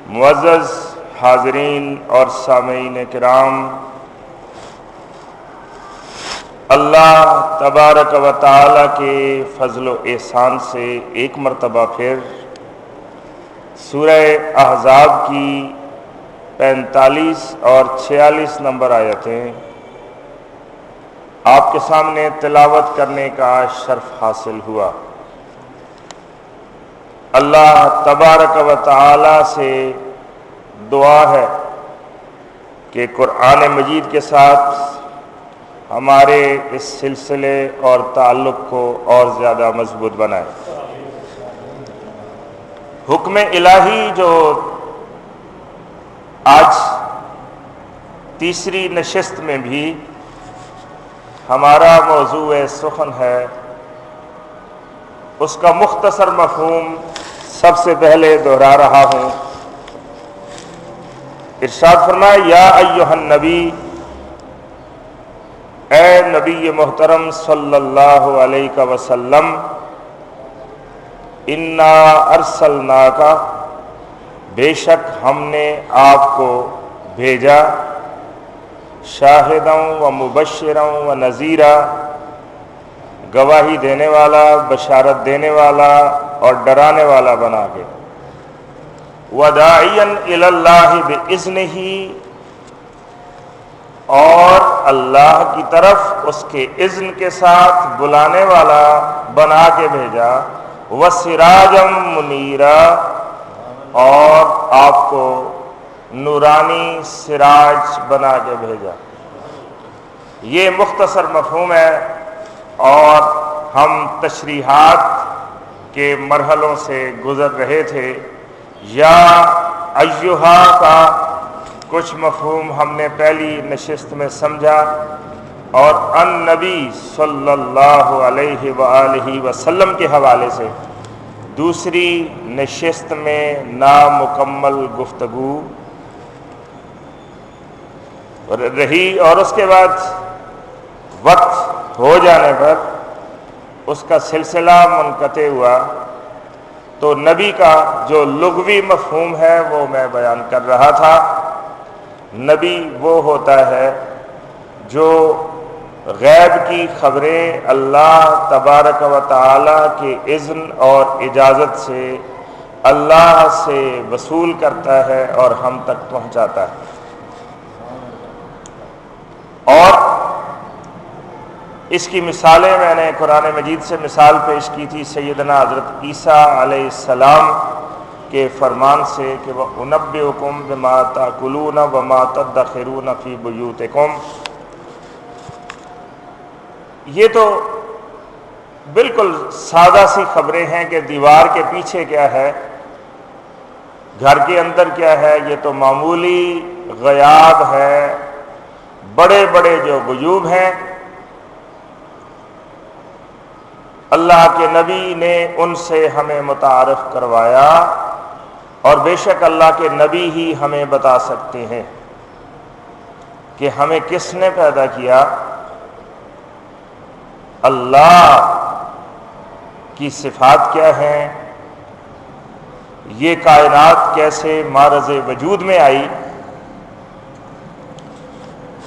معزز حاضرین اور سامعین کرام، اللہ تبارک و تعالی کے فضل و احسان سے ایک مرتبہ پھر سورہ احزاب کی 45 اور 46 نمبر آیتیں آپ کے سامنے تلاوت کرنے کا شرف حاصل ہوا۔ اللہ تبارک و تعالی سے دعا ہے کہ قرآن مجید کے ساتھ ہمارے اس سلسلے اور تعلق کو اور زیادہ مضبوط بنائے۔ حکم الہی جو آج تیسری نشست میں بھی ہمارا موضوع سخن ہے، اس کا مختصر مفہوم سب سے پہلے دہرا رہا ہوں۔ ارشاد فرمائے، یا ایھا النبی، اے نبی محترم صلی اللہ علیہ وسلم، انا ارسلناک، بے شک ہم نے آپ کو بھیجا، شاہدا و مبشرا و نذیرا، گواہی دینے والا، بشارت دینے والا اور ڈرانے والا بنا کے، وداعیا الی اللہ باذنہ، اور اللہ کی طرف اس کے اذن کے ساتھ بلانے والا بنا کے بھیجا، وسراجا منیرا، اور آپ کو نورانی سراج بنا کے بھیجا۔ یہ مختصر مفہوم ہے، اور ہم تشریحات کے مرحلوں سے گزر رہے تھے۔ یا ایھا کا کچھ مفہوم ہم نے پہلی نشست میں سمجھا، اور النبی صلی اللہ علیہ وآلہ وسلم کے حوالے سے دوسری نشست میں نامکمل گفتگو رہی، اور اس کے بعد وقت ہو جانے پر اس کا سلسلہ منقطع ہوا۔ تو نبی کا جو لغوی مفہوم ہے وہ میں بیان کر رہا تھا۔ نبی وہ ہوتا ہے جو غیب کی خبریں اللہ تبارک و تعالی کے اذن اور اجازت سے اللہ سے وصول کرتا ہے اور ہم تک پہنچاتا ہے۔ اور اس کی مثالیں میں نے قرآن مجید سے مثال پیش کی تھی سیدنا حضرت عیسیٰ علیہ السلام کے فرمان سے کہ وَأُنَبِّئُكُم بِمَا تَأْكُلُونَ وَمَا تَدَّخِرُونَ فِي بُيُوتِكُمْ۔ یہ تو بالکل سادہ سی خبریں ہیں کہ دیوار کے پیچھے کیا ہے، گھر کے اندر کیا ہے، یہ تو معمولی غیاب ہے۔ بڑے بڑے جو غیوب ہیں اللہ کے نبی نے ان سے ہمیں متعارف کروایا، اور بے شک اللہ کے نبی ہی ہمیں بتا سکتے ہیں کہ ہمیں کس نے پیدا کیا، اللہ کی صفات کیا ہیں، یہ کائنات کیسے معرض وجود میں آئی،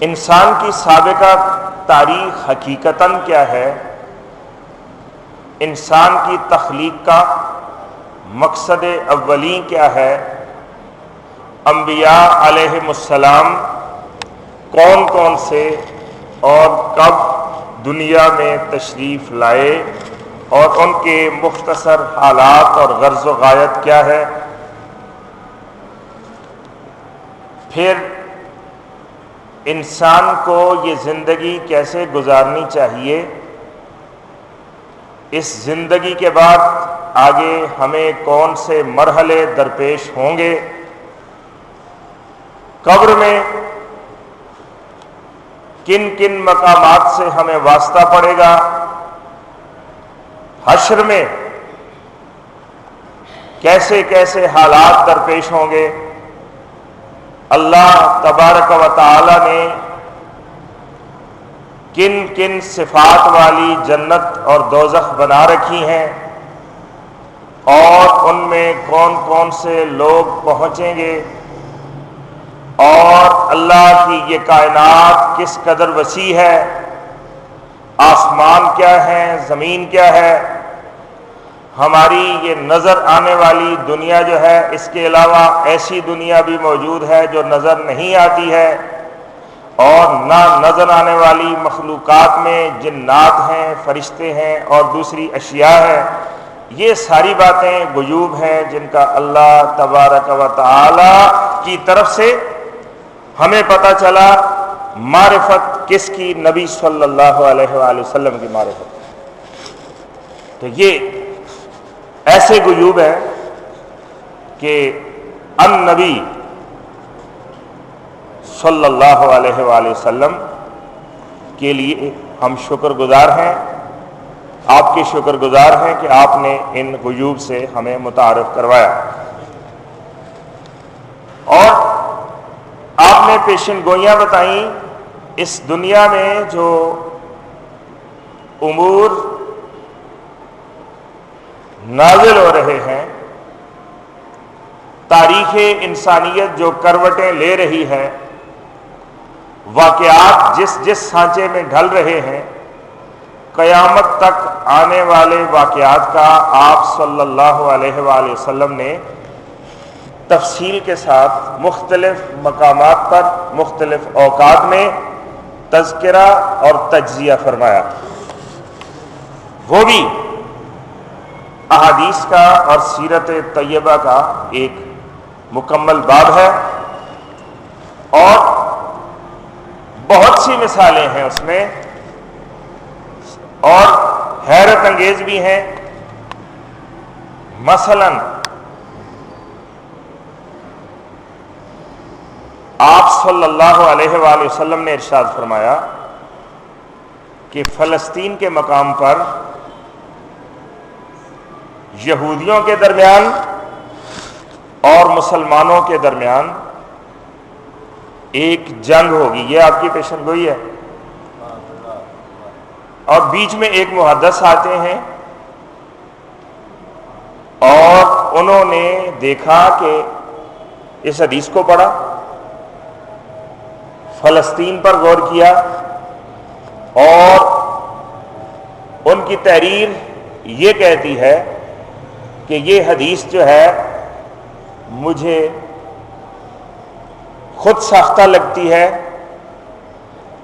انسان کی سابقہ تاریخ حقیقتاً کیا ہے، انسان کی تخلیق کا مقصد اولین کیا ہے، انبیاء علیہم السلام کون کون سے اور کب دنیا میں تشریف لائے، اور ان کے مختصر حالات اور غرض و غایت کیا ہے، پھر انسان کو یہ زندگی کیسے گزارنی چاہیے، اس زندگی کے بعد آگے ہمیں کون سے مرحلے درپیش ہوں گے، قبر میں کن کن مقامات سے ہمیں واسطہ پڑے گا، حشر میں کیسے کیسے حالات درپیش ہوں گے، اللہ تبارک و تعالی نے کن کن صفات والی جنت اور دوزخ بنا رکھی ہیں، اور ان میں کون کون سے لوگ پہنچیں گے، اور اللہ کی یہ کائنات کس قدر وسیع ہے، آسمان کیا ہے، زمین کیا ہے، ہماری یہ نظر آنے والی دنیا جو ہے، اس کے علاوہ ایسی دنیا بھی موجود ہے جو نظر نہیں آتی ہے، اور نہ نظر آنے والی مخلوقات میں جنات ہیں، فرشتے ہیں اور دوسری اشیاء ہیں۔ یہ ساری باتیں غیوب ہیں جن کا اللہ تبارک و تعالی کی طرف سے ہمیں پتہ چلا۔ معرفت کس کی؟ نبی صلی اللہ علیہ وآلہ وسلم کی معرفت۔ تو یہ ایسے غیوب ہیں کہ النبی صلی اللہ علیہ وآلہ وسلم کے لیے ہم شکر گزار ہیں، آپ کے شکر گزار ہیں کہ آپ نے ان غیوب سے ہمیں متعارف کروایا، اور آپ نے پیشن گوئیاں بتائیں اس دنیا میں جو امور نازل ہو رہے ہیں، تاریخ انسانیت جو کروٹیں لے رہی ہے، واقعات جس جس سانچے میں ڈھل رہے ہیں، قیامت تک آنے والے واقعات کا آپ صلی اللہ علیہ وآلہ وسلم نے تفصیل کے ساتھ مختلف مقامات پر مختلف اوقات میں تذکرہ اور تجزیہ فرمایا۔ وہ بھی احادیث کا اور سیرت طیبہ کا ایک مکمل باب ہے، اور بہت سی مثالیں ہیں اس میں، اور حیرت انگیز بھی ہیں۔ مثلاً آپ صلی اللہ علیہ وآلہ وسلم نے ارشاد فرمایا کہ فلسطین کے مقام پر یہودیوں کے درمیان اور مسلمانوں کے درمیان ایک جنگ ہوگی۔ یہ آپ کی پیشن گوئی ہے، اور بیچ میں ایک محدث آتے ہیں اور انہوں نے دیکھا کہ اس حدیث کو پڑھا، فلسطین پر غور کیا، اور ان کی تحریر یہ کہتی ہے کہ یہ حدیث جو ہے مجھے خود ساختہ لگتی ہے،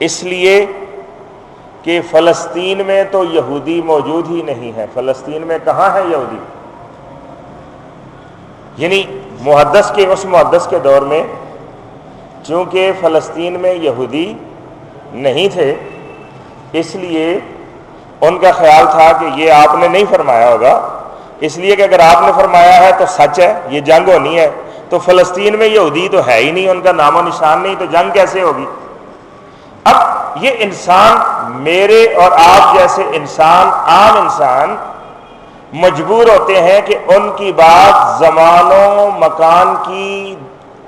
اس لیے کہ فلسطین میں تو یہودی موجود ہی نہیں ہے۔ فلسطین میں کہاں ہے یہودی؟ یعنی اس محدث کے دور میں چونکہ فلسطین میں یہودی نہیں تھے، اس لیے ان کا خیال تھا کہ یہ آپ نے نہیں فرمایا ہوگا، اس لیے کہ اگر آپ نے فرمایا ہے تو سچ ہے، یہ جنگ ہونی ہے، تو فلسطین میں یہودی تو ہے ہی نہیں، ان کا نام و نشان نہیں، تو جنگ کیسے ہوگی؟ اب یہ انسان، میرے اور آپ جیسے انسان، عام انسان مجبور ہوتے ہیں کہ ان کی بات زمان و مکان کی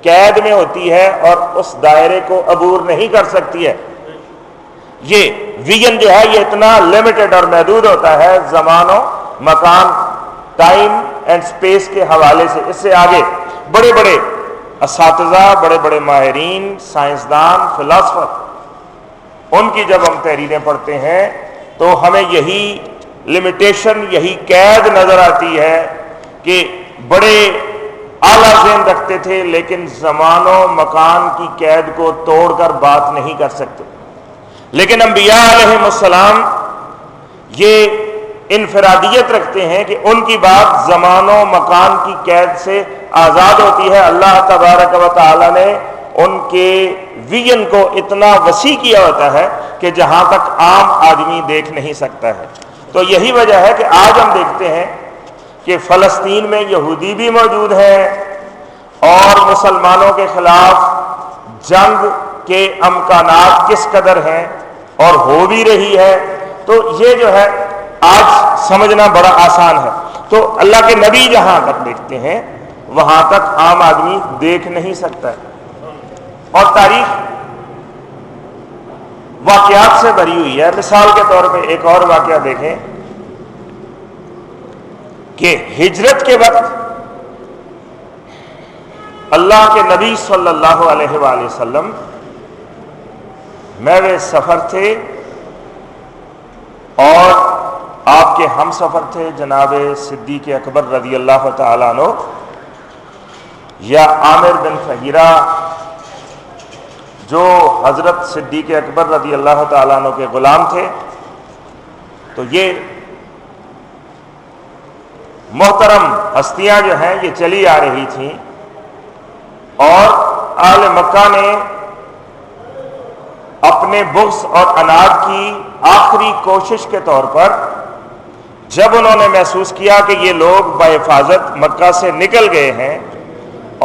قید میں ہوتی ہے اور اس دائرے کو عبور نہیں کر سکتی ہے۔ یہ ویژن جو ہے یہ اتنا لمیٹڈ اور محدود ہوتا ہے زمان و مکان، ٹائم اینڈ سپیس کے حوالے سے۔ اس سے آگے بڑے بڑے اساتذہ، بڑے بڑے ماہرین، سائنسدان، فلاسفر، ان کی جب ہم تحریریں پڑھتے ہیں تو ہمیں یہی لمیٹیشن، یہی قید نظر آتی ہے کہ بڑے اعلیٰ ذہن رکھتے تھے لیکن زمان و مکان کی قید کو توڑ کر بات نہیں کر سکتے۔ لیکن انبیاء علیہ السلام یہ انفرادیت رکھتے ہیں کہ ان کی بات زمان و مکان کی قید سے آزاد ہوتی ہے۔ اللہ تبارک و تعالی نے ان کے ویژن کو اتنا وسیع کیا ہوتا ہے کہ جہاں تک عام آدمی دیکھ نہیں سکتا ہے۔ تو یہی وجہ ہے کہ آج ہم دیکھتے ہیں کہ فلسطین میں یہودی بھی موجود ہیں، اور مسلمانوں کے خلاف جنگ کے امکانات کس قدر ہیں اور ہو بھی رہی ہے۔ تو یہ جو ہے آج سمجھنا بڑا آسان ہے۔ تو اللہ کے نبی جہاں تک دیکھتے ہیں وہاں تک عام آدمی دیکھ نہیں سکتا ہے، اور تاریخ واقعات سے بھری ہوئی ہے۔ مثال کے طور پہ ایک اور واقعہ دیکھیں کہ ہجرت کے وقت اللہ کے نبی صلی اللہ علیہ وآلہ وسلم محو سفر تھے اور آپ کے ہم سفر تھے جناب صدیق اکبر رضی اللہ تعالیٰ عنہ یا عامر بن فہیرہ جو حضرت صدیق اکبر رضی اللہ تعالیٰ عنہ کے غلام تھے. تو یہ محترم ہستیاں جو ہیں یہ چلی آ رہی تھیں اور اہل مکہ نے اپنے بغض اور عناد کی آخری کوشش کے طور پر جب انہوں نے محسوس کیا کہ یہ لوگ بحفاظت مکہ سے نکل گئے ہیں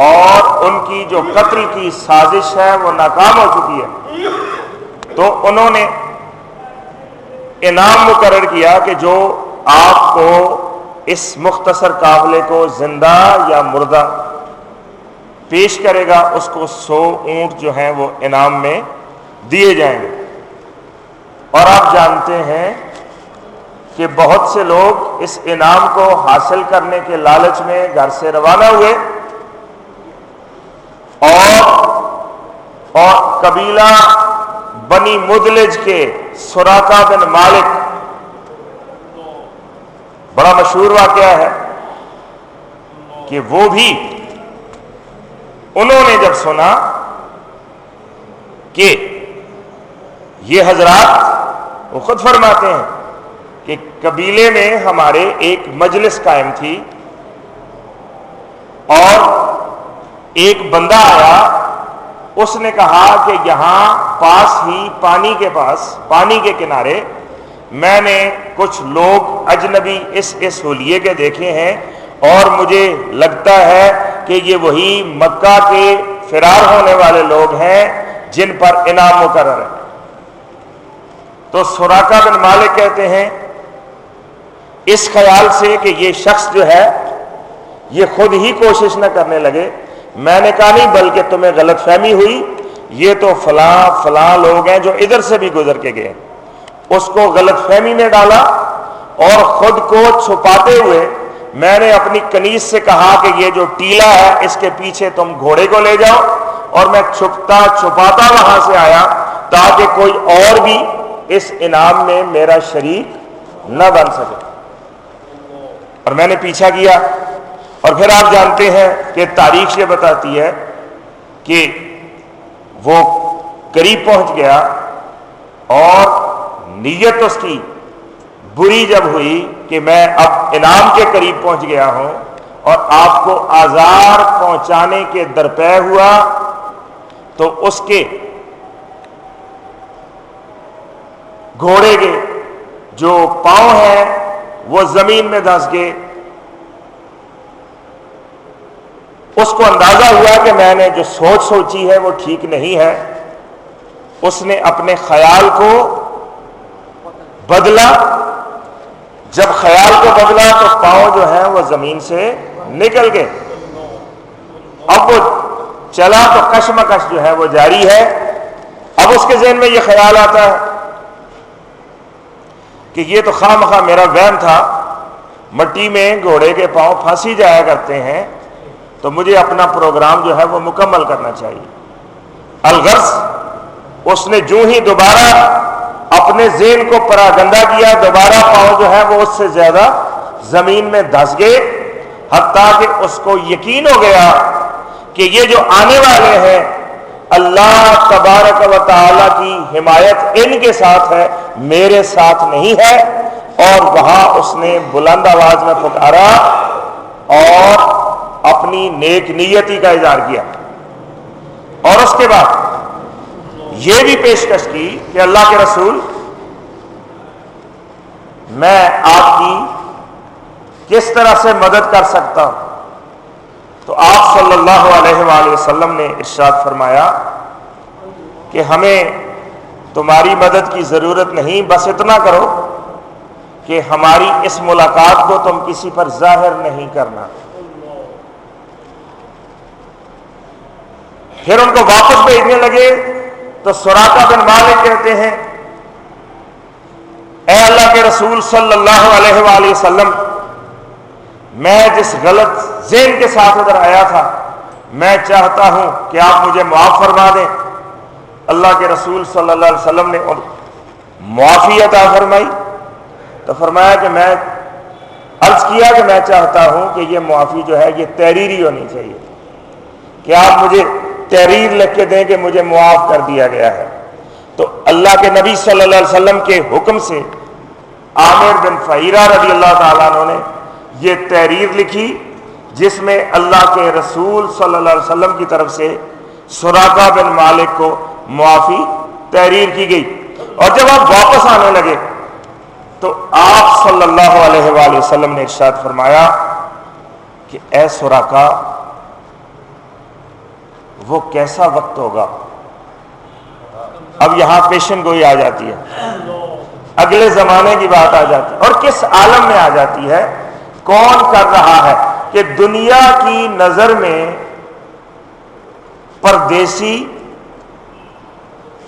اور ان کی جو قتل کی سازش ہے وہ ناکام ہو چکی ہے، تو انہوں نے انعام مقرر کیا کہ جو آپ کو اس مختصر قافلے کو زندہ یا مردہ پیش کرے گا اس کو 100 اونٹ جو ہیں وہ انعام میں دیے جائیں گے. اور آپ جانتے ہیں کہ بہت سے لوگ اس انعام کو حاصل کرنے کے لالچ میں گھر سے روانہ ہوئے اور قبیلہ بنی مدلج کے سراقہ بن مالک، بڑا مشہور واقعہ ہے کہ وہ بھی انہوں نے جب سنا کہ یہ حضرات، وہ خود فرماتے ہیں کہ قبیلے میں ہمارے ایک مجلس قائم تھی اور ایک بندہ آیا، اس نے کہا کہ یہاں پاس ہی پانی کے کنارے میں نے کچھ لوگ اجنبی اس ہولیے کے دیکھے ہیں اور مجھے لگتا ہے کہ یہ وہی مکہ کے فرار ہونے والے لوگ ہیں جن پر انعام مقرر ہے. تو سراقہ بن مالک کہتے ہیں اس خیال سے کہ یہ شخص جو ہے یہ خود ہی کوشش نہ کرنے لگے، میں نے کہا نہیں بلکہ تمہیں غلط فہمی ہوئی، یہ تو فلاں لوگ ہیں جو ادھر سے بھی گزر کے گئے. اس کو غلط فہمی میں ڈالا اور خود کو چھپاتے ہوئے میں نے اپنی کنیز سے کہا کہ یہ جو ٹیلا ہے اس کے پیچھے تم گھوڑے کو لے جاؤ، اور میں چھپاتا وہاں سے آیا تاکہ کوئی اور بھی اس انعام میں میرا شریک نہ بن سکے. اور میں نے پیچھا کیا اور پھر آپ جانتے ہیں کہ تاریخ یہ بتاتی ہے کہ وہ قریب پہنچ گیا اور نیت اس کی بری جب ہوئی کہ میں اب انعام کے قریب پہنچ گیا ہوں اور آپ کو آزار پہنچانے کے درپے ہوا، تو اس کے گھوڑے کے جو پاؤں ہیں وہ زمین میں دھنس گئے. اس کو اندازہ ہوا کہ میں نے جو سوچی ہے وہ ٹھیک نہیں ہے. اس نے اپنے خیال کو بدلا، جب خیال کو بدلا تو پاؤں جو ہیں وہ زمین سے نکل گئے. اب وہ چلا تو کشمکش جو ہے وہ جاری ہے. اب اس کے ذہن میں یہ خیال آتا ہے کہ یہ تو خواہ مخواہ میرا وہم تھا، مٹی میں گھوڑے کے پاؤں پھانسی جایا کرتے ہیں، تو مجھے اپنا پروگرام جو ہے وہ مکمل کرنا چاہیے. الغرض اس نے جو ہی دوبارہ اپنے ذہن کو پراگندہ کیا، دوبارہ پاؤں جو ہے وہ اس سے زیادہ زمین میں دھس گئے، حتیٰ کہ اس کو یقین ہو گیا کہ یہ جو آنے والے ہیں اللہ تبارک و تعالی کی حمایت ان کے ساتھ ہے، میرے ساتھ نہیں ہے. اور وہاں اس نے بلند آواز میں پکارا اور اپنی نیک نیتی کا اظہار کیا، اور اس کے بعد یہ بھی پیشکش کی کہ اللہ کے رسول، میں آپ کی کس طرح سے مدد کر سکتا ہوں. تو آپ صلی اللہ علیہ وآلہ وسلم نے ارشاد فرمایا کہ ہمیں تمہاری مدد کی ضرورت نہیں، بس اتنا کرو کہ ہماری اس ملاقات کو تم کسی پر ظاہر نہیں کرنا. پھر ان کو واپس بھیجنے لگے تو سراقہ بن مالک کہتے ہیں اے اللہ کے رسول صلی اللہ علیہ وآلہ وسلم، میں جس غلط ذہن کے ساتھ ادھر آیا تھا میں چاہتا ہوں کہ آپ مجھے معاف فرما دیں۔ اللہ کے رسول صلی اللہ علیہ وسلم نے معافی عطا فرمائی تو فرمایا کہ میں عرض کیا کہ میں چاہتا ہوں کہ یہ معافی جو ہے یہ تحریری ہونی چاہیے، کہ آپ مجھے تحریر لکھ کے دیں کہ مجھے معاف کر دیا گیا ہے۔ تو اللہ کے نبی صلی اللہ علیہ وسلم کے حکم سے عامر بن فہیرہ رضی اللہ تعالیٰ عنہ نے یہ تحریر لکھی جس میں اللہ کے رسول صلی اللہ علیہ وسلم کی طرف سے سراقہ بن مالک کو معافی تحریر کی گئی۔ اور جب آپ واپس آنے لگے تو آپ صلی اللہ علیہ وآلہ وسلم نے ارشاد فرمایا کہ اے سراقہ وہ کیسا وقت ہوگا۔ اب یہاں پیشن گوئی آ جاتی ہے، اگلے زمانے کی بات آ جاتی ہے، اور کس عالم میں آ جاتی ہے، کون کر رہا ہے کہ دنیا کی نظر میں پردیسی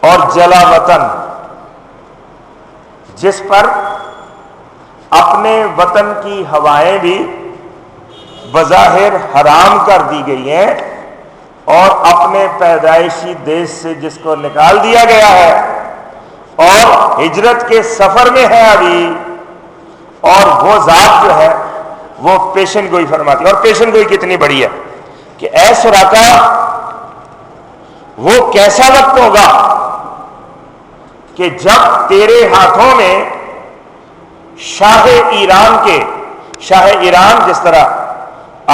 اور جلا وطن، جس پر اپنے وطن کی ہوائیں بھی بظاہر حرام کر دی گئی ہیں اور اپنے پیدائشی دیش سے جس کو نکال دیا گیا ہے اور ہجرت کے سفر میں ہے ابھی، اور وہ ذات جو ہے وہ پیشن گوئی فرماتی ہے۔ اور پیشن گوئی کتنی بڑی ہے کہ اے سراقہ وہ کیسا وقت ہوگا کہ جب تیرے ہاتھوں میں شاہ ایران جس طرح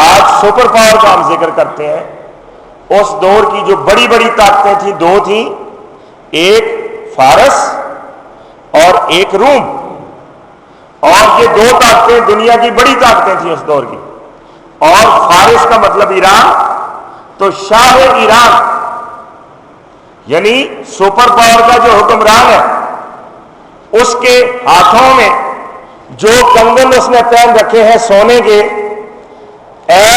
آج سپر پاور کا ہم ذکر کرتے ہیں، اس دور کی جو بڑی بڑی طاقتیں تھیں، دو تھیں، ایک فارس اور ایک روم، اور یہ دو طاقتیں دنیا کی بڑی طاقتیں تھیں اس دور کی، اور فارس کا مطلب ایران، تو شاہ ایران یعنی سپر پاور کا جو حکمران ہے اس کے ہاتھوں میں جو کنگن اس نے پہن رکھے ہیں سونے کے، اے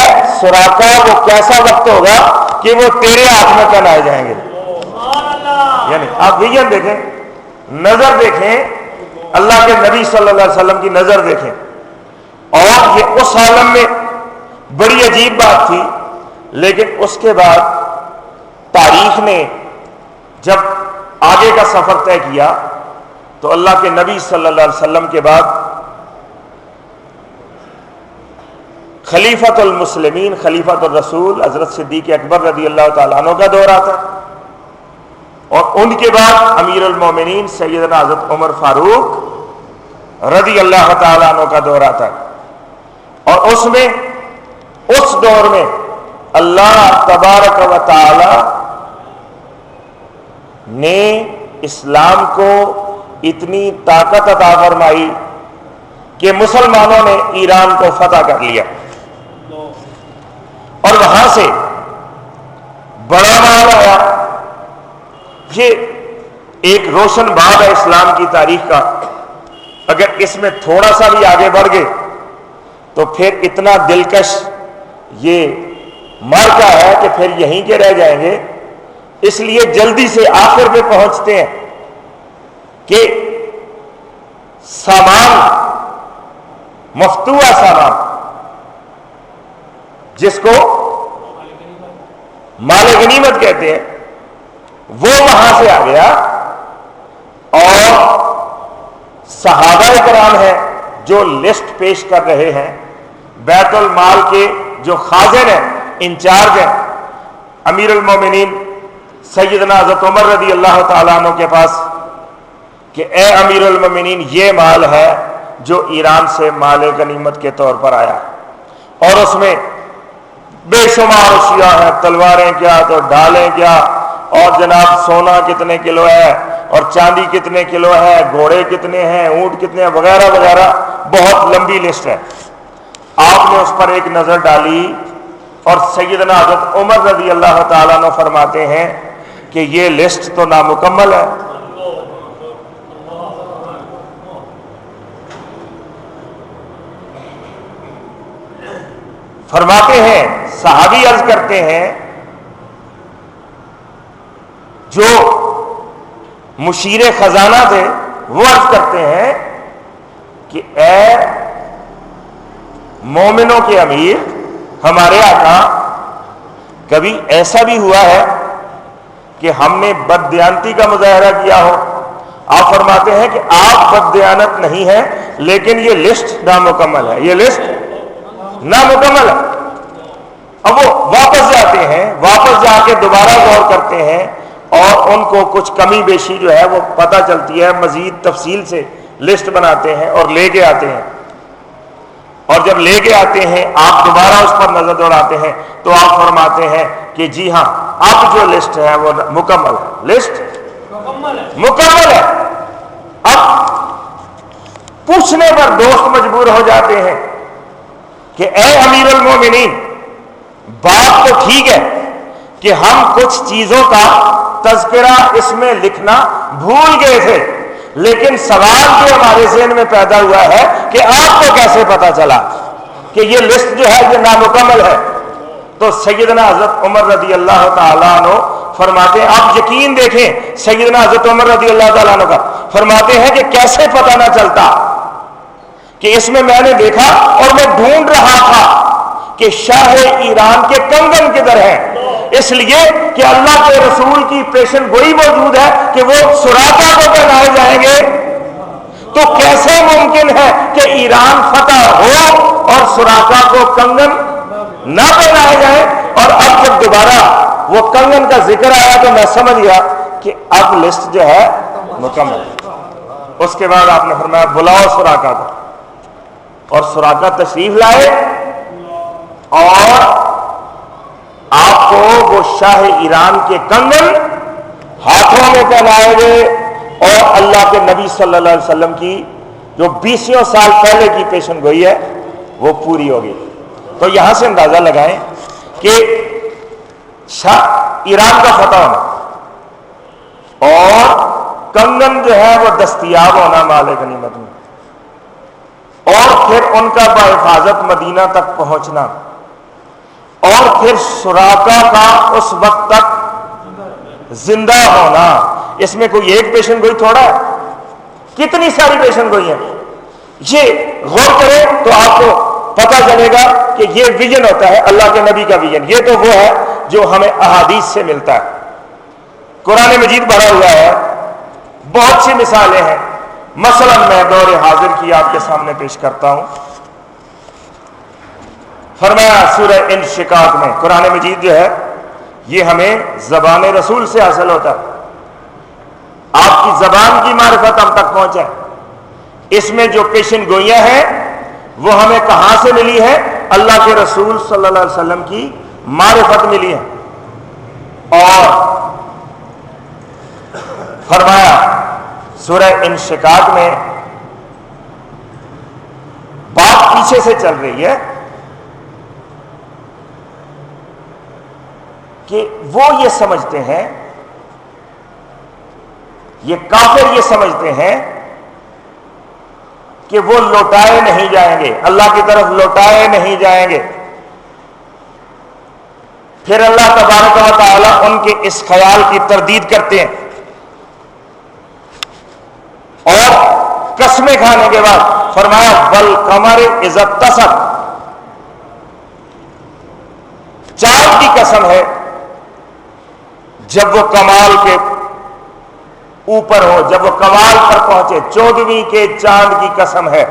سراقہ وہ کیسا وقت ہوگا کہ وہ تیرے ہاتھ میں پہنائے جائیں گے۔ یعنی آپ ویژن دیکھیں، نظر دیکھیں، اللہ کے نبی صلی اللہ علیہ وسلم کی نظر دیکھیں، اور یہ اس عالم میں بڑی عجیب بات تھی، لیکن اس کے بعد تاریخ نے جب آگے کا سفر طے کیا تو اللہ کے نبی صلی اللہ علیہ وسلم کے بعد خلیفۃ المسلمین، خلیفۃ الرسول حضرت صدیق اکبر رضی اللہ تعالیٰ عنہ کا دور آتا، اور ان کے بعد امیر المومنین سیدنا حضرت عمر فاروق رضی اللہ تعالیٰ عنہ کا دور آتا ہے، اور اس دور میں اللہ تبارک و تعالی نے اسلام کو اتنی طاقت عطا فرمائی کہ مسلمانوں نے ایران کو فتح کر لیا، اور وہاں سے بڑا مال آیا۔ یہ ایک روشن باب ہے اسلام کی تاریخ کا، اگر اس میں تھوڑا سا بھی آگے بڑھ گئے تو پھر اتنا دلکش یہ مارکا ہے کہ پھر یہیں کے رہ جائیں گے، اس لیے جلدی سے آخر پہ پہنچتے ہیں کہ سامان، مفتوح سامان جس کو مال غنیمت کہتے ہیں، وہ وہاں سے آ گیا، اور صحابہ کرام ہیں جو لسٹ پیش کر رہے ہیں، بیت المال کے جو خازن ہیں، انچارج ہیں، امیر المومنین سیدنا حضرت عمر رضی اللہ تعالیٰ عنہ کے پاس کہ اے امیر المومنین یہ مال ہے جو ایران سے مال غنیمت کے طور پر آیا، اور اس میں بے شمار اشیاء ہیں، تلواریں کیا تو ڈالیں کیا، اور جناب سونا کتنے کلو ہے، اور چاندی کتنے کلو ہے، گھوڑے کتنے ہیں، اونٹ کتنے ہیں، وغیرہ وغیرہ، بہت لمبی لسٹ ہے۔ آپ نے اس پر ایک نظر ڈالی، اور سیدنا حضرت عمر رضی اللہ تعالیٰ عنہ فرماتے ہیں کہ یہ لسٹ تو نامکمل ہے۔ فرماتے ہیں، صحابی عرض کرتے ہیں، جو مشیر خزانہ تھے وہ عرض کرتے ہیں کہ اے مومنوں کے امیر ہمارے آقا، کبھی ایسا بھی ہوا ہے کہ ہم نے بددیانتی کا مظاہرہ کیا ہو؟ آپ فرماتے ہیں کہ آپ بددیانت نہیں ہیں، لیکن یہ لسٹ نامکمل ہے، یہ لسٹ نامکمل ہے۔ اب وہ واپس جاتے ہیں، واپس جا کے دوبارہ غور کرتے ہیں اور ان کو کچھ کمی بیشی جو ہے وہ پتہ چلتی ہے، مزید تفصیل سے لسٹ بناتے ہیں اور لے کے آتے ہیں، اور جب لے کے آتے ہیں آپ دوبارہ اس پر نظر دوڑاتے ہیں تو آپ فرماتے ہیں کہ جی ہاں اب جو لسٹ ہے وہ مکمل ہے، لسٹ مکمل ہے۔ اب پوچھنے پر دوست مجبور ہو جاتے ہیں کہ اے امیر المومنین، بات تو ٹھیک ہے کہ ہم کچھ چیزوں کا تذکرہ اس میں لکھنا بھول گئے تھے، لیکن سوال جو ہمارے ذہن میں پیدا ہوا ہے کہ آپ کو کیسے پتا چلا کہ یہ لسٹ جو ہے یہ نامکمل ہے؟ تو سیدنا حضرت عمر رضی اللہ تعالیٰ عنہ فرماتے ہیں، آپ یقین دیکھیں سیدنا حضرت عمر رضی اللہ تعالیٰ عنہ کا، فرماتے ہیں کہ کیسے پتہ نہ چلتا کہ اس میں نے دیکھا اور میں ڈھونڈ رہا تھا کہ شاہ ایران کے کنگن کدھر ہیں، اس لیے کہ اللہ کے رسول کی پیشن گوئی موجود ہے کہ وہ سراقہ کو پہنائے جائیں گے، تو کیسے ممکن ہے کہ ایران فتح ہو اور سراقہ کو کنگن نہ پہنائے جائیں؟ اور اب جب دوبارہ وہ کنگن کا ذکر آیا تو میں سمجھ گیا کہ اب لسٹ جو ہے مکمل ہے۔ اس کے بعد آپ نے فرمایا بلاؤ سراقہ کو، اور سراقہ تشریف لائے اور آپ کو وہ شاہ ایران کے کنگن ہاتھوں میں پہنائے گئے، اور اللہ کے نبی صلی اللہ علیہ وسلم کی جو 20 سال پہلے کی پیشن گوئی ہے وہ پوری ہوگی۔ تو یہاں سے اندازہ لگائیں کہ شاہ ایران کا فتح ہونا اور کنگن جو ہے وہ دستیاب ہونا مال غنیمت میں، اور پھر ان کا بحفاظت مدینہ تک پہنچنا، اور پھر سراقہ کا اس وقت تک زندہ ہونا، اس میں کوئی ایک پیشن گوئی تھوڑا ہے، کتنی ساری پیشن گوئی ہیں۔ یہ غور کریں تو آپ کو پتہ چلے گا کہ یہ ویژن ہوتا ہے اللہ کے نبی کا ویژن۔ یہ تو وہ ہے جو ہمیں احادیث سے ملتا ہے، قرآن مجید بھرا ہوا ہے، بہت سی مثالیں ہیں۔ مثلا میں دور حاضر کی آپ کے سامنے پیش کرتا ہوں۔ فرمایا سورہ انشقاق میں، قرآن مجید جو ہے یہ ہمیں زبان رسول سے حاصل ہوتا ہے، آپ کی زبان کی معرفت ہم تک پہنچا ہے۔ اس میں جو پیشن گوئیاں ہیں وہ ہمیں کہاں سے ملی ہے؟ اللہ کے رسول صلی اللہ علیہ وسلم کی معرفت ملی ہے۔ اور فرمایا سورہ انشقاق میں بات پیچھے سے چل رہی ہے کہ وہ یہ سمجھتے ہیں، یہ کافر یہ سمجھتے ہیں کہ وہ لوٹائے نہیں جائیں گے، اللہ کی طرف لوٹائے نہیں جائیں گے۔ پھر اللہ تبارک و تعالیٰ ان کے اس خیال کی تردید کرتے ہیں، اور قسمیں کھانے کے بعد فرمایا والقمر اذا اتسق، چاند کی قسم ہے جب وہ کمال کے اوپر ہو، جب وہ کمال پر پہنچے، 14ویں کے چاند کی قسم ہے۔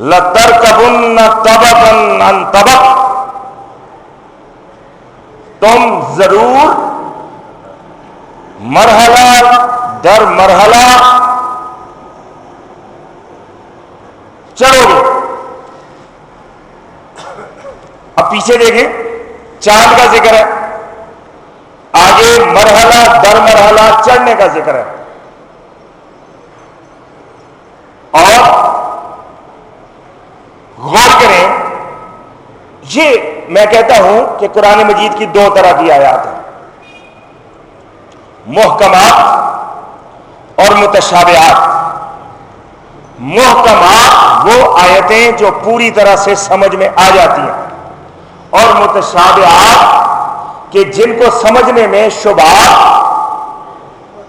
لَتَرْكَبُنَّ طَبَقًا عَنْ طَبَقٍ، تم ضرور مرحلہ در مرحلہ چڑھو گے۔ اب پیچھے دیکھیں، چاند کا ذکر ہے، آگے مرحلہ در مرحلہ چڑھنے کا ذکر ہے، اور غور کریں، یہ میں کہتا ہوں کہ قرآن مجید کی 2 طرح کی آیات ہیں، محکمات اور متشابہات۔ محکمات وہ آیتیں جو پوری طرح سے سمجھ میں آ جاتی ہیں، اور متشابہات کہ جن کو سمجھنے میں شبہات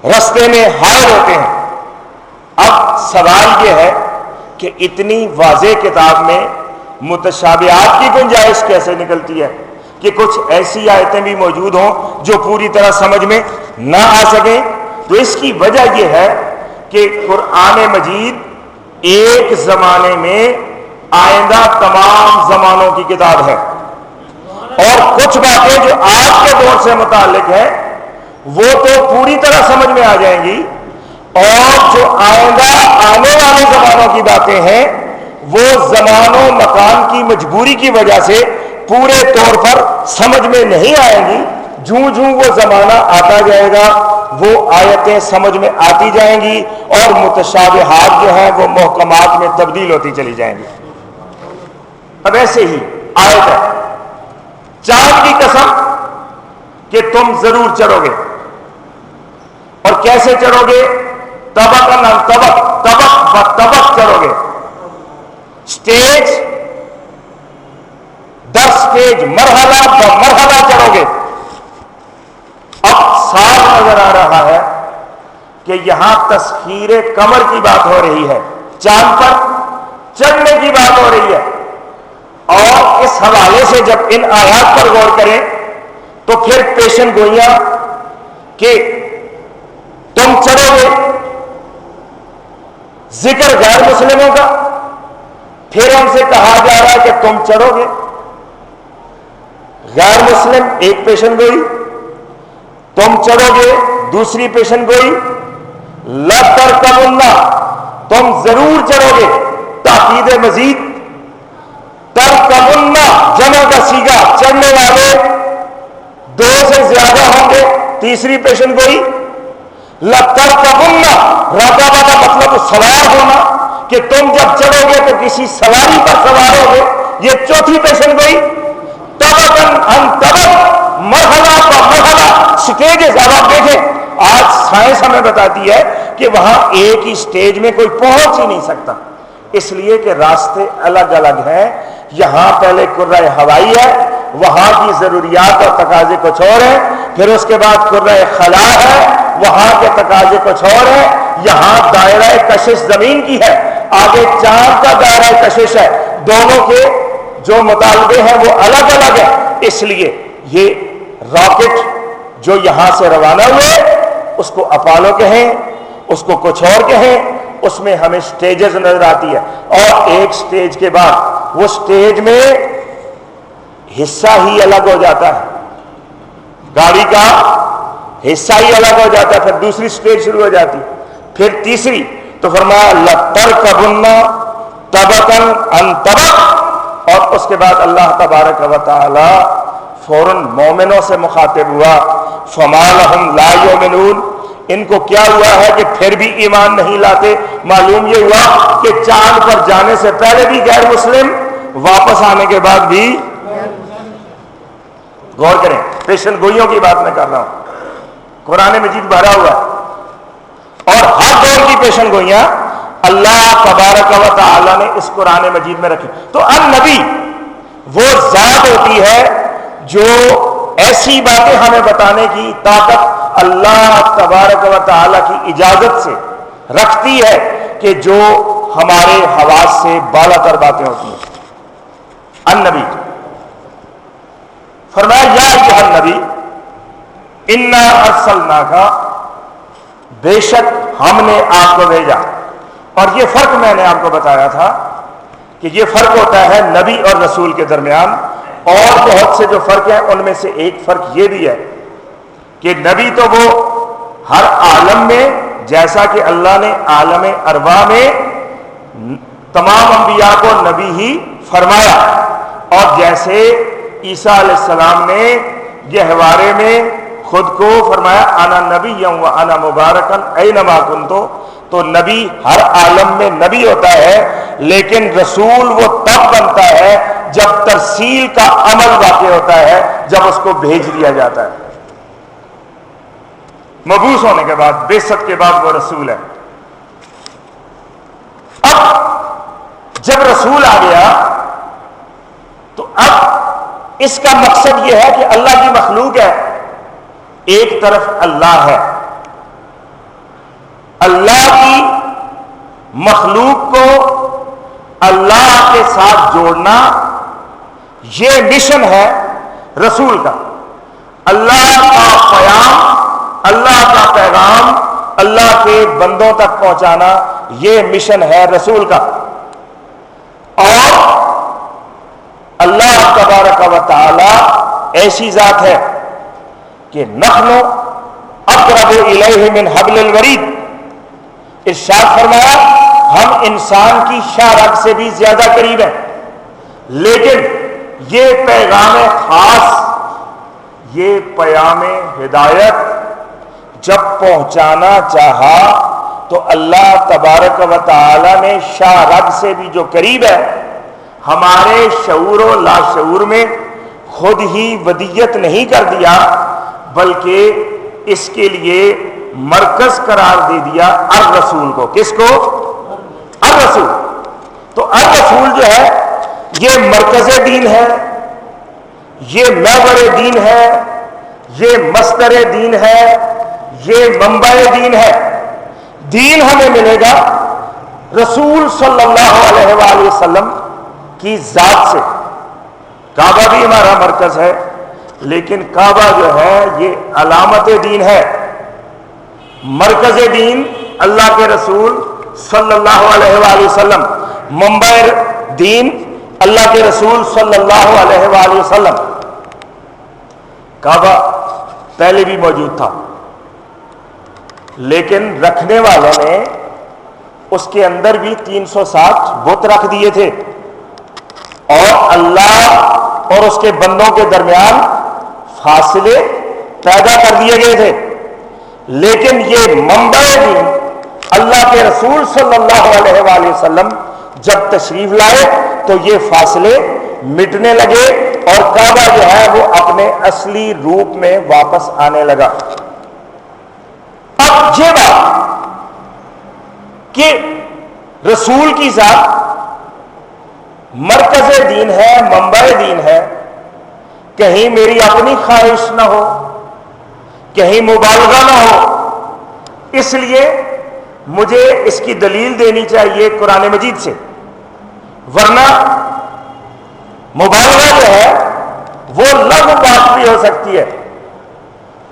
رستے میں حائل ہوتے ہیں۔ اب سوال یہ ہے کہ اتنی واضح کتاب میں متشابہات کی گنجائش کیسے نکلتی ہے کہ کچھ ایسی آیتیں بھی موجود ہوں جو پوری طرح سمجھ میں نہ آ سکیں. تو اس کی وجہ یہ ہے کہ قرآن مجید ایک زمانے میں آئندہ تمام زمانوں کی کتاب ہے، اور کچھ باتیں جو آج کے دور سے متعلق ہیں وہ تو پوری طرح سمجھ میں آ جائیں گی، اور جو آئندہ آنے والے زمانوں کی باتیں ہیں وہ زمان و مکان کی مجبوری کی وجہ سے پورے طور پر سمجھ میں نہیں آئیں گی. جوں جوں وہ زمانہ آتا جائے گا وہ آیتیں سمجھ میں آتی جائیں گی، اور متشابہات جو ہیں وہ محکمات میں تبدیل ہوتی چلی جائیں گی. اب ایسے ہی آیت ہے، چاند کی قسم کہ تم ضرور چڑھو گے. اور کیسے چڑھو گے؟ طبقاً عن طبق، طبق ب طبق چڑھو گے، سٹیج در سٹیج، مرحلہ ب مرحلہ چڑھو گے. اب صاف نظر آ رہا ہے کہ یہاں تسخیر قمر کی بات ہو رہی ہے، چاند پر چڑھنے کی بات ہو رہی ہے. اور اس حوالے سے جب ان آیات پر غور کریں تو پھر پیشن گوئیاں کہ تم چڑھو گے، ذکر غیر مسلموں کا، پھر ہم سے کہا جا رہا ہے کہ تم چڑھو گے. غیر مسلم ایک پیشن گوئی، تم چڑھو گے دوسری پیشن گوئی. لَتَرْكَبُنَّ تم ضرور چڑھو گے، تاکید مزید. ترکبن جمع کا صیغہ، چڑھنے والے دو سے زیادہ ہوں گے، تیسری پیشن گوئی. لَتَرْكَبُنَّ رَكَبَ کا مطلب سوار ہونا، کہ تم جب چڑھو گے تو کسی سواری پر سوار ہوگے، یہ چوتھی پیشن گوئی. طبقاً عن طبق، مرحلہ پر مرحلہ، سٹیجز. اب آپ دیکھیں آج سائنس ہمیں بتاتی ہے کہ وہاں ایک ہی سٹیج میں کوئی پہنچ ہی نہیں سکتا، اس لیے کہ راستے الگ الگ ہیں. یہاں پہلے کرۂ ہوائی ہے، وہاں کی ضروریات اور تقاضے کچھ اور ہیں، پھر اس کے بعد کرۂ خلا ہے، وہاں کے تقاضے کچھ اور ہیں. یہاں دائرہ کشش زمین کی ہے، آگے چاند کا دائرہ کشش ہے، دونوں کے جو مطالبے ہیں وہ الگ الگ ہیں. اس لیے یہ راکٹ جو یہاں سے روانہ ہوئے اس کو اپالو کہیں، اس کو کچھ اور کہیں، اس میں ہمیں سٹیجز نظر آتی ہے، اور ایک سٹیج کے بعد وہ سٹیج میں حصہ ہی الگ ہو جاتا ہے، گاڑی کا حصہ ہی الگ ہو جاتا ہے. پھر دوسری سٹیج شروع ہو جاتی، پھر تیسری. تو فرمایا لَتَرْكَبُنَّ طَبَقًا عَنْ طَبَقٍ، اور اس کے بعد اللہ تبارک و تعالی فوراً مومنوں سے مخاطب ہوا. فَمَا لَهُمْ لَا يُؤْمِنُونَ، ان کو کیا ہوا ہے کہ پھر بھی ایمان نہیں لاتے؟ معلوم یہ ہوا کہ چاند پر جانے سے پہلے بھی غیر مسلم، واپس آنے کے بعد بھی. غور کریں، پیشن گوئیوں کی بات میں کر رہا ہوں. قرآن مجید بھرا ہوا ہے، اور ہر دور کی پیشن گوئیاں اللہ تبارک و تعالی نے اس قرآن مجید میں رکھی. تو النبی وہ ذات ہوتی ہے جو ایسی باتیں ہمیں بتانے کی طاقت اللہ تبارک و تعالی کی اجازت سے رکھتی ہے کہ جو ہمارے حواس سے بالا تر باتیں ہوتی ہیں. النبی فرمایا یا ایھا النبی انا ارسلناک، بے شک ہم نے آپ کو بھیجا. اور یہ فرق میں نے آپ کو بتایا تھا کہ یہ فرق ہوتا ہے نبی اور رسول کے درمیان، اور بہت سے جو فرق ہیں ان میں سے ایک فرق یہ بھی ہے کہ نبی تو وہ ہر عالم میں، جیسا کہ اللہ نے عالم ارواح میں تمام انبیاء کو نبی ہی فرمایا، اور جیسے عیسیٰ علیہ السلام نے گہوارے میں خود کو فرمایا انا نبی و انا مبارکن اینما کنتو، تو نبی ہر عالم میں نبی ہوتا ہے، لیکن رسول وہ تب بنتا ہے جب ترسیل کا عمل واقع ہوتا ہے، جب اس کو بھیج دیا جاتا ہے. مبعوث ہونے کے بعد، بعثت کے بعد وہ رسول ہے. اب جب رسول آ گیا تو اب اس کا مقصد یہ ہے کہ اللہ کی مخلوق ہے، ایک طرف اللہ ہے، اللہ کی مخلوق کو اللہ کے ساتھ جوڑنا، یہ مشن ہے رسول کا۔ اللہ کا پیام، اللہ کا پیغام اللہ کے بندوں تک پہنچانا، یہ مشن ہے رسول کا۔ اور اللہ تبارک و تعالی ایسی ذات ہے کہ نحن اقرب الیہ من حبل الورید، ارشاد فرمایا ہم انسان کی شاہ رگ سے بھی زیادہ قریب ہیں، لیکن یہ پیغام خاص، یہ پیام ہدایت جب پہنچانا چاہا تو اللہ تبارک و تعالی نے شاہ رگ سے بھی جو قریب ہے، ہمارے شعور و لاشعور میں خود ہی ودیت نہیں کر دیا، بلکہ اس کے لیے مرکز قرار دے دیا الرسول کو۔ کس کو؟ الرسول۔ تو الرسول جو ہے یہ مرکز دین ہے، یہ محور دین ہے، یہ مصدر دین ہے، یہ منبع دین ہے۔ دین ہمیں ملے گا رسول صلی اللہ علیہ وآلہ وسلم کی ذات سے۔ کعبہ بھی ہمارا مرکز ہے، لیکن کعبہ جو ہے یہ علامت دین ہے۔ مرکز دین اللہ کے رسول صلی اللہ علیہ وآلہ وسلم، منبع دین اللہ کے رسول صلی اللہ علیہ وآلہ وسلم۔ کعبہ پہلے بھی موجود تھا، لیکن رکھنے والوں نے اس کے اندر بھی 360 بت رکھ دیے تھے، اور اللہ اور اس کے بندوں کے درمیان فاصلے پیدا کر دیے گئے تھے۔ لیکن یہ منبع دین اللہ کے رسول صلی اللہ علیہ وآلہ وسلم جب تشریف لائے تو یہ فاصلے مٹنے لگے، اور کعبہ جو ہے وہ اپنے اصلی روپ میں واپس آنے لگا۔ اب یہ بات کہ رسول کی ذات مرکز دین ہے، منبع دین ہے، کہیں میری اپنی خواہش نہ ہو، کہیں مبالغہ نہ ہو، اس لیے مجھے اس کی دلیل دینی چاہیے قرآن مجید سے، ورنہ مبالغہ جو ہے وہ لغو بات بھی ہو سکتی ہے،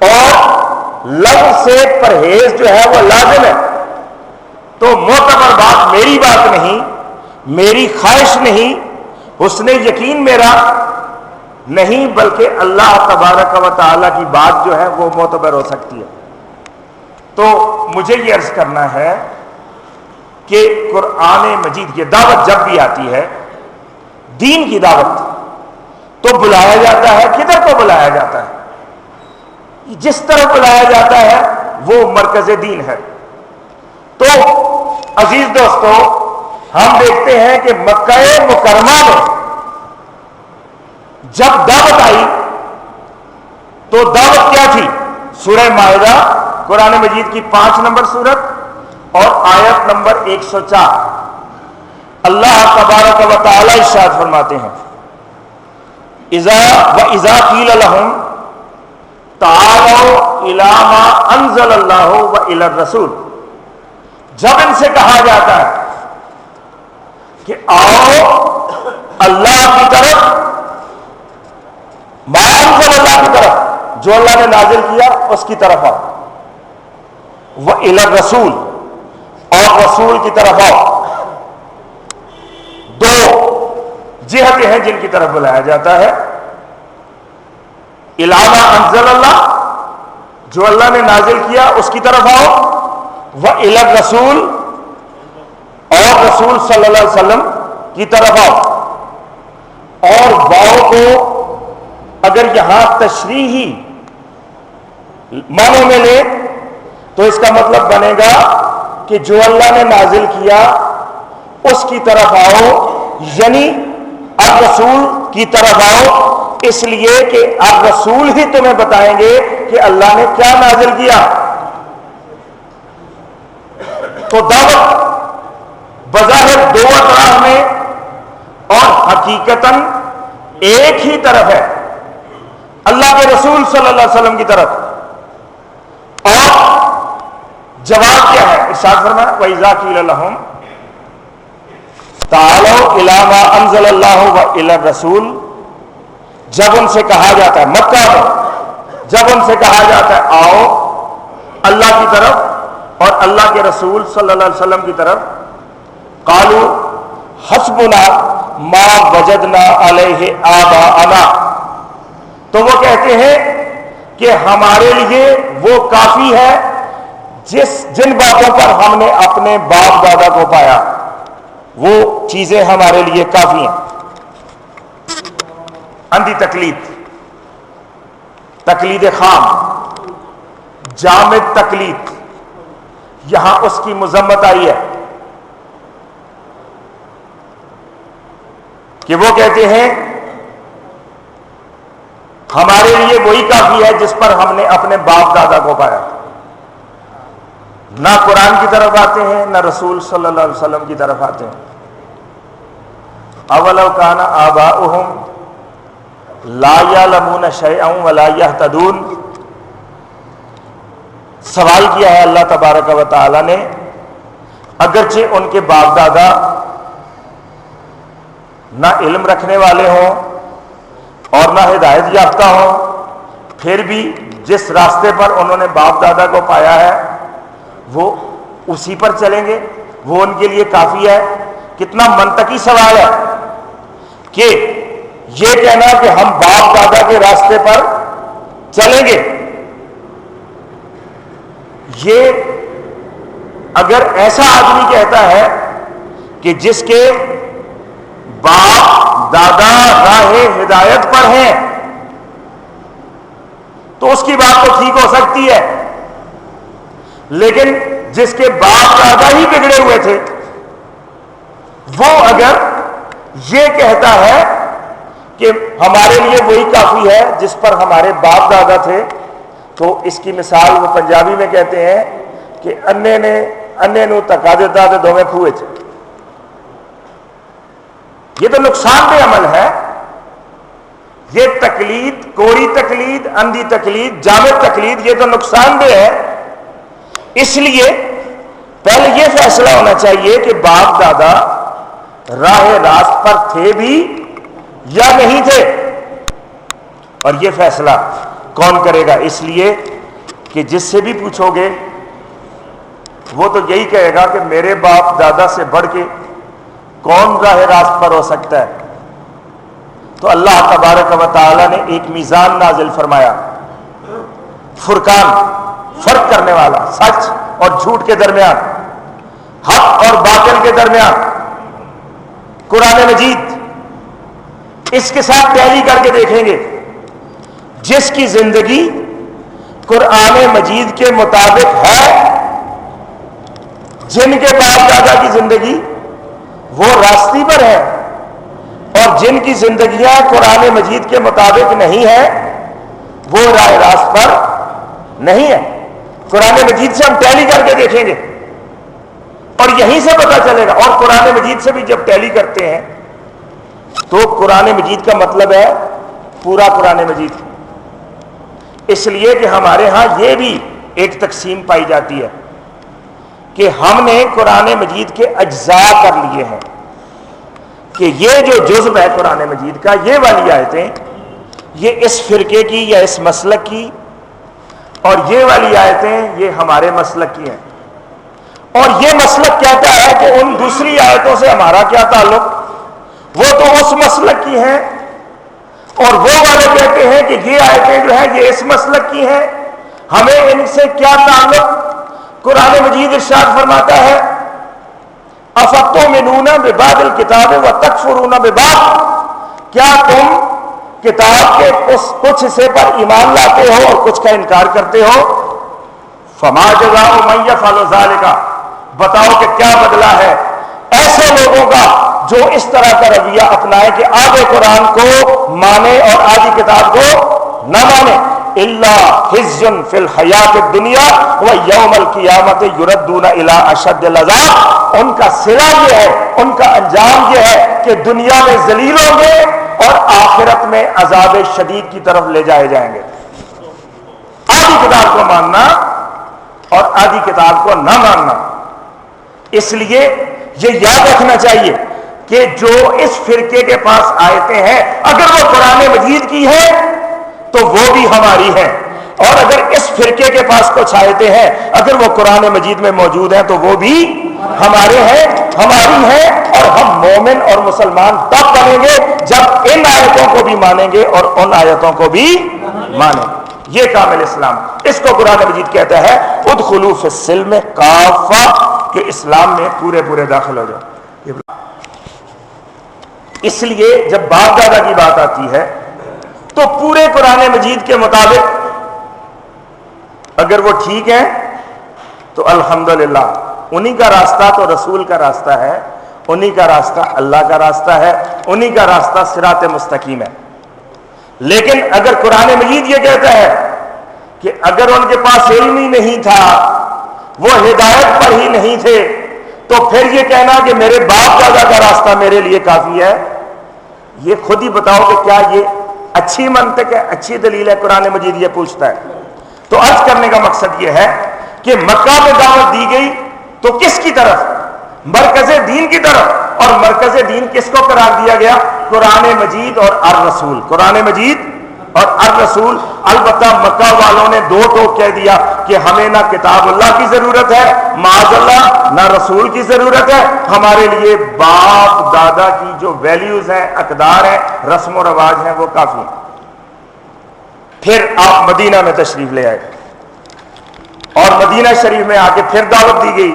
اور لغو سے پرہیز جو ہے وہ لازم ہے۔ تو معتبر بات میری بات نہیں، میری خواہش نہیں، حسن یقین میرا نہیں، بلکہ اللہ تبارک و تعالی کی بات جو ہے وہ معتبر ہو سکتی ہے۔ تو مجھے یہ عرض کرنا ہے کہ قرآن مجید کی دعوت جب بھی آتی ہے، دین کی دعوت، تو بلایا جاتا ہے، کدھر کو بلایا جاتا ہے؟ جس طرح بلایا جاتا ہے وہ مرکز دین ہے۔ تو عزیز دوستو، ہم دیکھتے ہیں کہ مکہ مکرمہ میں جب دعوت آئی تو دعوت کیا تھی؟ سورہ مائدہ قرآن مجید کی 5 نمبر سورت اور آیت نمبر 104، اللہ تبارک و تعالی ارشاد فرماتے ہیں اذا قیل لهم تعالوا الی ما انزل اللہ والی الرسول، جب ان سے کہا جاتا ہے کہ آؤ اللہ کی طرف، ما انزل اللہ کی طرف، جو اللہ نے نازل کیا اس کی طرف آؤ، والی الرسول، اور رسول کی طرف آؤ۔ دو جہتیں ہیں جن کی طرف بلایا جاتا ہے، الی ما انزل اللہ، جو اللہ نے نازل کیا اس کی طرف آؤ، والی الرسول، اور رسول صلی اللہ علیہ وسلم کی طرف آؤ۔ اور واؤ کو اگر یہاں تشریحی معنوں میں لے تو اس کا مطلب بنے گا کہ جو اللہ نے نازل کیا اس کی طرف آؤ، یعنی الرسول کی طرف آؤ، اس لیے کہ الرسول ہی تمہیں بتائیں گے کہ اللہ نے کیا نازل کیا۔ تو دعوت بظاہر دو اطراف میں اور حقیقتاً ایک ہی طرف ہے، اللہ کے رسول صلی اللہ علیہ وسلم کی طرف۔ اور جواب کیا ہے؟ ارشاد فرمایا وَإِذَا قِيلَ لَهُمْ تعالوا الی ما انزل اللہ و الی الرسول، جب ان سے کہا جاتا ہے مکہ میں، جب ان سے کہا جاتا ہے آؤ اللہ کی طرف اور اللہ کے رسول صلی اللہ علیہ وسلم کی طرف، قالوا حسبنا ما وجدنا علیہ آباءنا، تو وہ کہتے ہیں کہ ہمارے لیے وہ کافی ہے جن باتوں پر ہم نے اپنے باپ دادا کو پایا، وہ چیزیں ہمارے لیے کافی ہیں۔ اندھی تقلید، تقلید خام، جامد تقلید، یہاں اس کی مذمت آئی ہے کہ وہ کہتے ہیں ہمارے لیے وہی کافی ہے جس پر ہم نے اپنے باپ دادا کو پایا، نہ قرآن کی طرف آتے ہیں نہ رسول صلی اللہ علیہ وسلم کی طرف آتے ہیں۔ اولو کان آباؤہم لا یعلمون شیئا ولا یہتدون، سوال کیا ہے اللہ تبارک و تعالی نے، اگرچہ ان کے باپ دادا نہ علم رکھنے والے ہوں اور نہ ہدایت یافتہ ہوں، پھر بھی جس راستے پر انہوں نے باپ دادا کو پایا ہے وہ اسی پر چلیں گے، وہ ان کے لیے کافی ہے۔ کتنا منطقی سوال ہے کہ یہ کہنا کہ ہم باپ دادا کے راستے پر چلیں گے، یہ اگر ایسا آدمی کہتا ہے کہ جس کے باپ دادا راہ ہدایت پر ہیں تو اس کی بات تو ٹھیک ہو سکتی ہے، لیکن جس کے باپ دادا ہی بگڑے ہوئے تھے وہ اگر یہ کہتا ہے کہ ہمارے لیے وہی کافی ہے جس پر ہمارے باپ دادا تھے، تو اس کی مثال وہ پنجابی میں کہتے ہیں کہ انے نو تکا دیتا تے دوویں کھوئے چ۔ یہ تو نقصان دہ عمل ہے، یہ تقلید، کوڑی تقلید، اندھی تقلید، جامد تقلید، یہ تو نقصان دہ ہے۔ اس لیے پہلے یہ فیصلہ ہونا چاہیے کہ باپ دادا راہ راست پر تھے بھی یا نہیں تھے، اور یہ فیصلہ کون کرے گا؟ اس لیے کہ جس سے بھی پوچھو گے وہ تو یہی کہے گا کہ میرے باپ دادا سے بڑھ کے کون راہ راست پر ہو سکتا ہے۔ تو اللہ تبارک و تعالی نے ایک میزان نازل فرمایا، فرقان، فرق کرنے والا، سچ اور جھوٹ کے درمیان، حق اور باطل کے درمیان، قرآن مجید۔ اس کے ساتھ ٹیلی کر کے دیکھیں گے، جس کی زندگی قرآن مجید کے مطابق ہے، جن کے باپ دادا کی زندگی وہ راستی پر ہے، اور جن کی زندگیاں قرآن مجید کے مطابق نہیں ہیں وہ راہ راست پر نہیں ہے۔ قرآن مجید سے ہم ٹیلی کر کے دیکھیں گے اور یہیں سے پتہ چلے گا۔ اور قرآن مجید سے بھی جب ٹیلی کرتے ہیں تو قرآن مجید کا مطلب ہے پورا قرآن مجید، اس لیے کہ ہمارے ہاں یہ بھی ایک تقسیم پائی جاتی ہے کہ ہم نے قرآن مجید کے اجزاء کر لیے ہیں، کہ یہ جو جزو ہے قرآن مجید کا، یہ والی آیتیں یہ اس فرقے کی یا اس مسلک کی، اور یہ والی آیتیں یہ ہمارے مسلک کی ہیں۔ اور یہ مسلک کہتا ہے کہ ان دوسری آیتوں سے ہمارا کیا تعلق، وہ تو اس مسلک کی ہیں، اور وہ والے کہتے ہیں کہ یہ آیتیں جو ہیں یہ اس مسلک کی ہیں، ہمیں ان سے کیا تعلق۔ قرآن مجید ارشاد فرماتا ہے افتؤمنون ببعض الکتاب وتکفرون ببعض، کیا تم کتاب کے کچھ حصے پر ایمان لاتے ہو اور کچھ کا انکار کرتے ہو؟ فما جزاء من یفعل ذلک، بتاؤ کہ کیا بدلہ ہے ایسے لوگوں کا جو اس طرح کا رویہ اپنائے کہ آدھے قرآن کو مانے اور آدھی کتاب کو نہ مانے۔ الا خزي في الحیات الدنیا ویوم القیامت یردون الی اشد العذاب، ان کا صلہ یہ ہے، ان کا انجام یہ ہے کہ دنیا میں ذلیل ہوں گے اور آخرت میں عذاب شدید کی طرف لے جائے جائیں گے۔ آدھی کتاب کو ماننا اور آدھی کتاب کو نہ ماننا، اس لیے یہ یاد رکھنا چاہیے کہ جو اس فرقے کے پاس آیتیں ہیں اگر وہ قرآن مجید کی ہے تو وہ بھی ہماری ہے، اور اگر اس فرقے کے پاس کچھ آیتیں ہیں اگر وہ قرآن مجید میں موجود ہیں تو وہ بھی ہمارے ہیں، ہماری ہیں، اور ہم مومن اور مسلمان تب بنیں گے جب ان آیتوں کو بھی مانیں گے اور ان آیتوں کو بھی مانیں گے۔ یہ کامل اسلام، اس کو قرآن مجید کہتا ہے ادخلوا فی السلم کافہ، کہ اسلام میں پورے پورے داخل ہو جاؤ۔ اس لیے جب باپ دادا کی بات آتی ہے تو پورے قرآن مجید کے مطابق اگر وہ ٹھیک ہیں تو الحمدللہ، انہی کا راستہ تو رسول کا راستہ ہے، انہی کا راستہ اللہ کا راستہ ہے، انہی کا راستہ صراط مستقیم ہے۔ لیکن اگر قرآن مجید یہ کہتا ہے کہ اگر ان کے پاس علم ہی نہیں تھا، وہ ہدایت پر ہی نہیں تھے، تو پھر یہ کہنا کہ میرے باپ دادا کا راستہ میرے لیے کافی ہے، یہ خود ہی بتاؤ کہ کیا یہ اچھی منطق ہے، اچھی دلیل ہے؟ قرآن مجید یہ پوچھتا ہے۔ تو عرض کرنے کا مقصد یہ ہے کہ مکہ میں دعوت دی گئی تو کس کی طرف؟ مرکز دین کی طرف، اور مرکز دین کس کو قرار دیا گیا؟ قرآن مجید اور الرسول، قرآن مجید اور الرسول۔ البتہ مکہ والوں نے دو ٹوک کہہ دیا کہ ہمیں نہ کتاب اللہ کی ضرورت ہے معاذ اللہ، نہ رسول کی ضرورت ہے، ہمارے لیے باپ دادا کی جو ویلیوز ہیں، اقدار ہیں، رسم و رواج ہیں، وہ کافی ہیں۔ پھر آپ مدینہ میں تشریف لے آئے اور مدینہ شریف میں آ کے پھر دعوت دی گئی،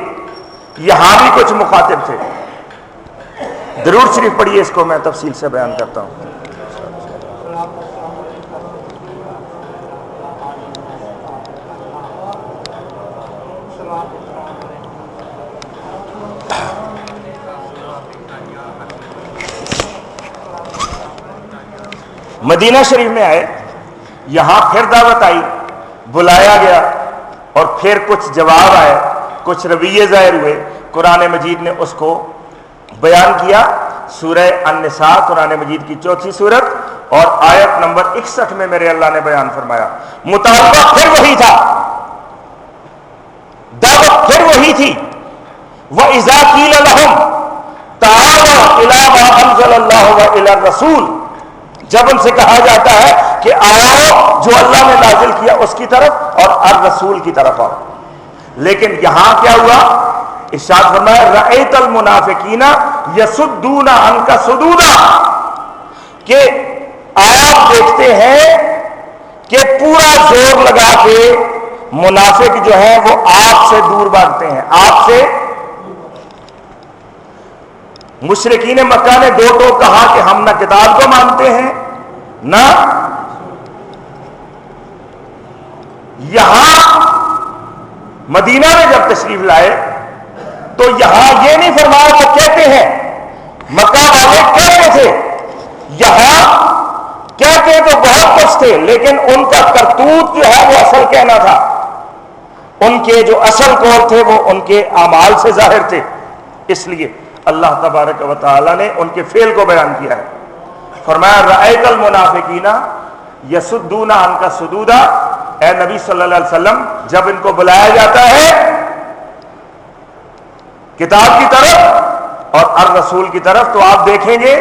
یہاں بھی کچھ مخاطب تھے۔ درود شریف پڑھیے، اس کو میں تفصیل سے بیان کرتا ہوں۔ مدینہ شریف میں آئے، یہاں پھر دعوت آئی، بلایا گیا، اور پھر کچھ جواب آئے، کچھ رویے ظاہر ہوئے۔ قرآن مجید نے اس کو بیان کیا۔ سورہ النساء قرآن مجید کی 4 سورت اور آیت نمبر 61 میں میرے اللہ نے بیان فرمایا، مطالبہ پھر وہی تھا، دعوت پھر وہی تھی۔ وَإِذَا قِيلَ لَهُمْ تَعَالَوْا إِلَىٰ مَا أَنزَلَ اللَّهُ وَإِلَى الرَّسُولِ، جب ان سے کہا جاتا ہے کہ آؤ جو اللہ نے نازل کیا اس کی طرف اور الرسول کی طرف آؤ، لیکن یہاں کیا ہوا؟ ارشاد فرمایا رأیت المنافقین یصدون عنک صدودا، کہ آپ دیکھتے ہیں کہ پورا زور لگا کے منافق جو ہیں وہ آپ سے دور بھاگتے ہیں، آپ سے۔ مشرکین مکہ نے دو ٹوک کہا کہ ہم نہ کتاب کو مانتے ہیں نہ، یہاں مدینہ میں جب تشریف لائے تو یہاں یہ نہیں فرمایا وہ کہتے ہیں، مکہ والے کہتے تھے، یہاں کہتے تو بہت کچھ تھے لیکن ان کا کرتوت جو ہے وہ اصل کہنا تھا، ان کے جو اصل قول تھے وہ ان کے اعمال سے ظاہر تھے۔ اس لیے اللہ تبارک و تعالی نے ان کے فعل کو بیان کیا ہے، فرمایا رأیت المنافقین یصدون عنک صدودا، اے نبی صلی اللہ علیہ وسلم جب ان کو بلایا جاتا ہے کتاب کی طرف اور الرسول کی طرف تو آپ دیکھیں گے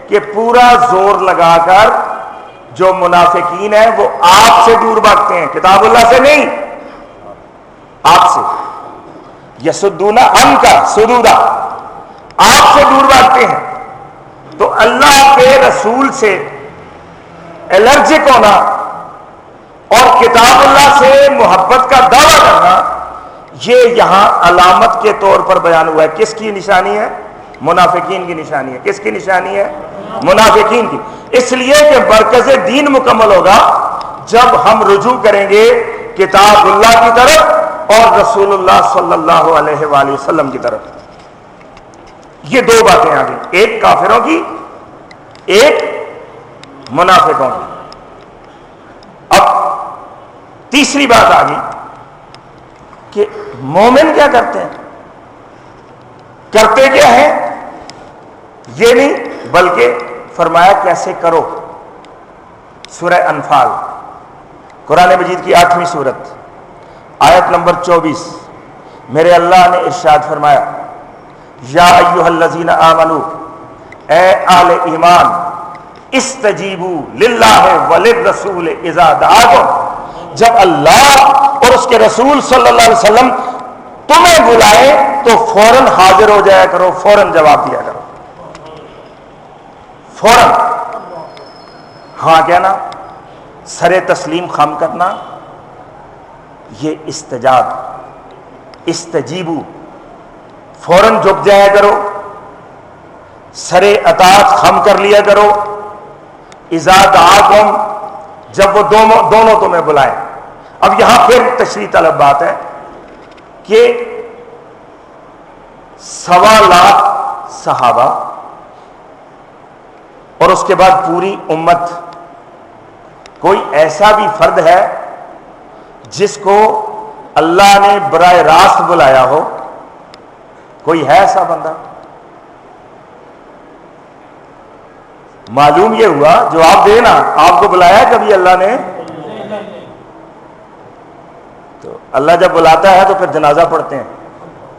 کہ پورا زور لگا کر جو منافقین ہیں وہ آپ سے دور بھاگتے ہیں، کتاب اللہ سے نہیں، آپ سے۔ یصدون عنک صدودا، آپ سے دور بھاگتے ہیں۔ تو اللہ کے رسول سے الرجک ہونا اور کتاب اللہ سے محبت کا دعویٰ کرنا، یہ یہاں علامت کے طور پر بیان ہوا ہے۔ کس کی نشانی ہے؟ منافقین کی نشانی ہے۔ کس کی نشانی ہے؟ منافقین کی۔ اس لیے کہ مرکز دین مکمل ہوگا جب ہم رجوع کریں گے کتاب اللہ کی طرف اور رسول اللہ صلی اللہ علیہ وآلہ وسلم کی طرف۔ یہ دو باتیں آ گئی، ایک کافروں کی، ایک منافقوں کی۔ اب تیسری بات آ گئی کہ مومن کیا کرتے ہیں، کرتے کیا ہیں، یہ نہیں بلکہ فرمایا کیسے کرو۔ سورہ انفال قرآن مجید کی 8ویں سورت آیت نمبر 24 میرے اللہ نے ارشاد فرمایا یا ایھا الذین آمنوا اے اہل ایمان استجیبو للہ وللرسول اذا دعاکم، جب اللہ اور اس کے رسول صلی اللہ علیہ وسلم تمہیں بلائے تو فوراً حاضر ہو جایا کرو، فوراً جواب دیا کرو، فوراً ہاں کہنا، سر تسلیم خم کرنا، یہ استجیبو، فوراً جھک جایا کرو، سر اطاعت خم کر لیا کرو، اذا دعاکم، جب وہ دونوں تمہیں بلائیں۔ اب یہاں پھر تشریح طلب بات ہے کہ 1.25 لاکھ صحابہ اور اس کے بعد پوری امت، کوئی ایسا بھی فرد ہے جس کو اللہ نے براہ راست بلایا ہو؟ کوئی ہے ایسا بندہ؟ معلوم یہ ہوا، جواب دینا، آپ کو بلایا کبھی اللہ نے؟ تو اللہ جب بلاتا ہے تو پھر جنازہ پڑھتے ہیں،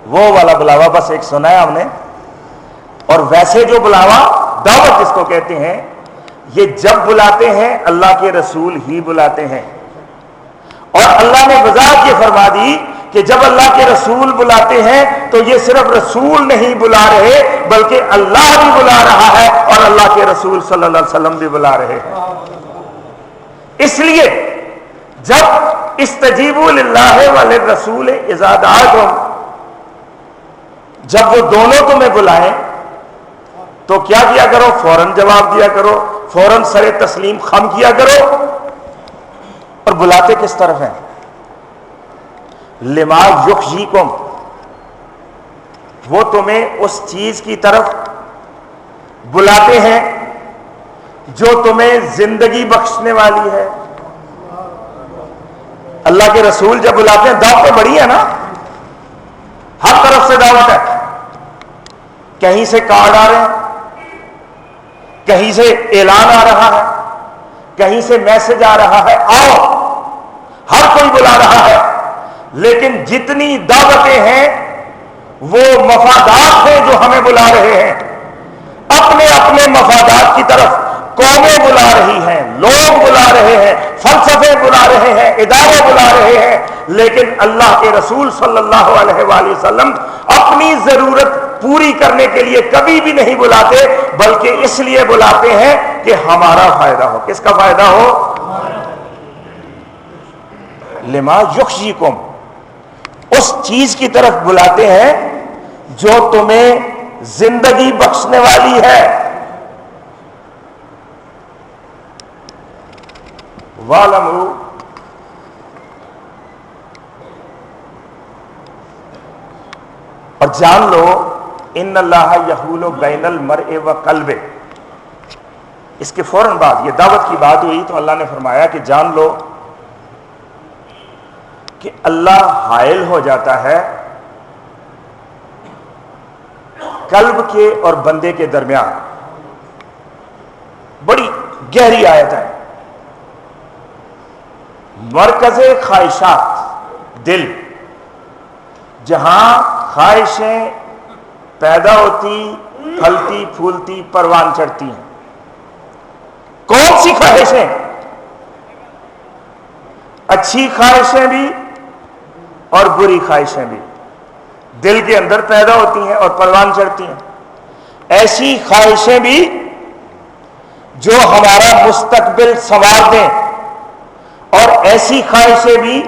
وہ والا بلاوا بس ایک سنا ہے ہم نے۔ اور ویسے جو بلاوا دعوت جس کو کہتے ہیں، یہ جب بلاتے ہیں اللہ کے رسول ہی بلاتے ہیں، اور اللہ نے وضاحت یہ فرما دی کہ جب اللہ کے رسول بلاتے ہیں تو یہ صرف رسول نہیں بلا رہے بلکہ اللہ بھی بلا رہا ہے اور اللہ کے رسول صلی اللہ علیہ وسلم بھی بلا رہے ہیں۔ اس لیے جب استجیبوا للہ وللرسول اذا دعاکم، جب وہ دونوں تمہیں بلائیں تو کیا کیا کرو؟ فوراً جواب دیا کرو، فوراً سر تسلیم خم کیا کرو۔ اور بلاتے کس طرف ہیں؟ لما یحییکم، وہ تمہیں اس چیز کی طرف بلاتے ہیں جو تمہیں زندگی بخشنے والی ہے۔ اللہ کے رسول جب بلاتے ہیں، دعوتیں بڑی ہیں نا، ہر طرف سے دعوت ہے، کہیں سے کارڈ آ رہے ہیں، کہیں سے اعلان آ رہا ہے، کہیں سے میسج آ رہا ہے، آؤ، ہر کوئی بلا رہا ہے، لیکن جتنی دعوتیں ہیں وہ مفادات ہیں جو ہمیں بلا رہے ہیں، اپنے اپنے مفادات کی طرف قومیں بلا رہی ہیں، لوگ بلا رہے ہیں، فلسفے بلا رہے ہیں، ادارے بلا رہے ہیں، لیکن اللہ کے رسول صلی اللہ علیہ وآلہ وسلم اپنی ضرورت پوری کرنے کے لیے کبھی بھی نہیں بلاتے، بلکہ اس لیے بلاتے ہیں کہ ہمارا فائدہ ہو۔ کس کا فائدہ ہو؟ لما یحییکم، اس چیز کی طرف بلاتے ہیں جو تمہیں زندگی بخشنے والی ہے۔ وَاعْلَمُوا، اور جان لو، ان اللہ یحول بین المرء وقلبہ، اس کے فوراً بعد یہ دعوت کی بات ہوئی تو اللہ نے فرمایا کہ جان لو کہ اللہ حائل ہو جاتا ہے قلب کے اور بندے کے درمیان۔ بڑی گہری آیت ہے۔ مرکز خواہشات دل، جہاں خواہشیں پیدا ہوتی، پھلتی پھولتی، پروان چڑھتی ہیں۔ کون سی خواہشیں؟ اچھی خواہشیں بھی اور بری خواہشیں بھی دل کے اندر پیدا ہوتی ہیں اور پروان چڑھتی ہیں۔ ایسی خواہشیں بھی جو ہمارا مستقبل سنوار دیں، اور ایسی خواہشیں بھی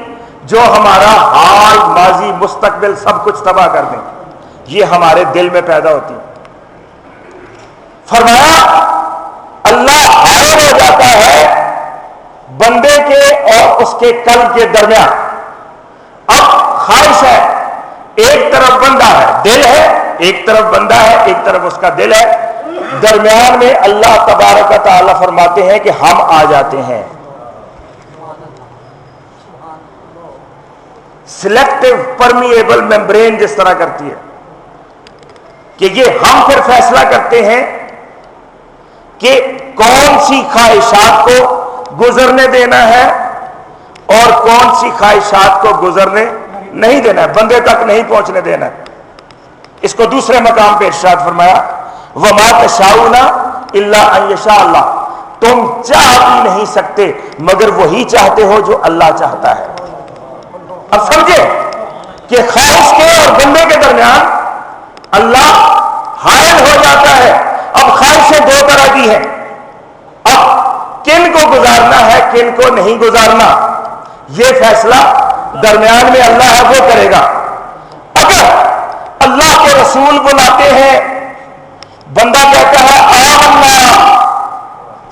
جو ہمارا حال، ماضی، مستقبل سب کچھ تباہ کر دیں، یہ ہمارے دل میں پیدا ہوتی ہیں۔ فرمایا اللہ حائل ہو جاتا ہے بندے کے اور اس کے قلب کے درمیان۔ اب خواہش ہے، ایک طرف بندہ ہے، دل ہے، ایک طرف بندہ ہے، ایک طرف اس کا دل ہے، درمیان میں اللہ تبارک و تعالی فرماتے ہیں کہ ہم آ جاتے ہیں۔ سلیکٹیو پرمیبل ممبرین جس طرح کرتی ہے کہ یہ ہم پھر فیصلہ کرتے ہیں کہ کون سی خواہشات کو گزرنے دینا ہے اور کون سی خواہشات کو گزرنے نہیں دینا ہے، بندے تک نہیں پہنچنے دینا ہے۔ اس کو دوسرے مقام پہ ارشاد فرمایا وما تشاؤون الا ان یشاء اللہ، تم چاہ بھی نہیں سکتے مگر وہی چاہتے ہو جو اللہ چاہتا ہے۔ اب سمجھے کہ خواہش کے اور بندے کے درمیان اللہ حائل ہو جاتا ہے۔ اب خواہشیں دو طرح کی ہیں، اب کن کو گزارنا ہے کن کو نہیں گزارنا یہ فیصلہ درمیان میں اللہ ہے وہ کرے گا۔ اگر اللہ کے رسول بلاتے ہیں، بندہ کہتا ہے آمنا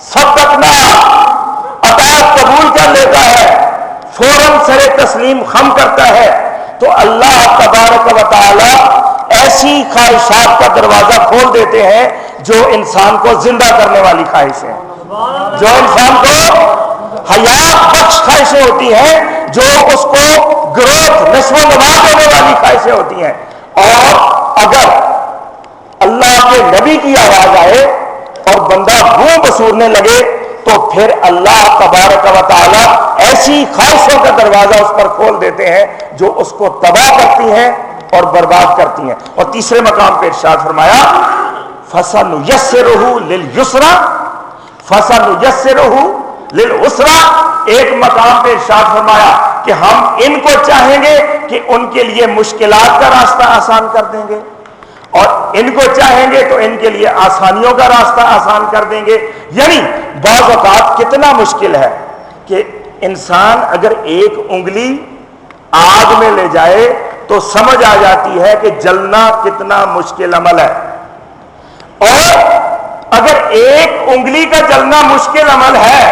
صدقنا، اطاعت قبول کر لیتا ہے، فوراً سر تسلیم خم کرتا ہے، تو اللہ تبارک و تعالی ایسی خواہشات کا دروازہ کھول دیتے ہیں جو انسان کو زندہ کرنے والی خواہشیں ہیں، جو انسان کو حیات بخش خواہشیں ہوتی ہیں، جو اس کو گروتھ نشو و نما دینے والی خواہشیں ہوتی ہیں۔ اور اگر اللہ کے نبی کی آواز آئے اور بندہ منہ بسورنے لگے تو پھر اللہ تبارک و تعالی ایسی خواہشوں کا دروازہ اس پر کھول دیتے ہیں جو اس کو تباہ کرتی ہیں اور برباد کرتی ہیں۔ اور تیسرے مقام پہ ارشاد فرمایا فَسَنُيَسِّرُهُ لِلْيُسْرَى فَسَنُيَسِّرُهُ لِلْعُسْرَى، ایک مقام پہ ارشاد فرمایا کہ ہم ان کو چاہیں گے کہ ان کے لیے مشکلات کا راستہ آسان کر دیں گے، اور ان کو چاہیں گے تو ان کے لیے آسانیوں کا راستہ آسان کر دیں گے۔ یعنی بعض اوقات کتنا مشکل ہے کہ انسان اگر ایک انگلی آگ میں لے جائے تو سمجھ آ جاتی ہے کہ جلنا کتنا مشکل عمل ہے، اور اگر ایک انگلی کا جلنا مشکل عمل ہے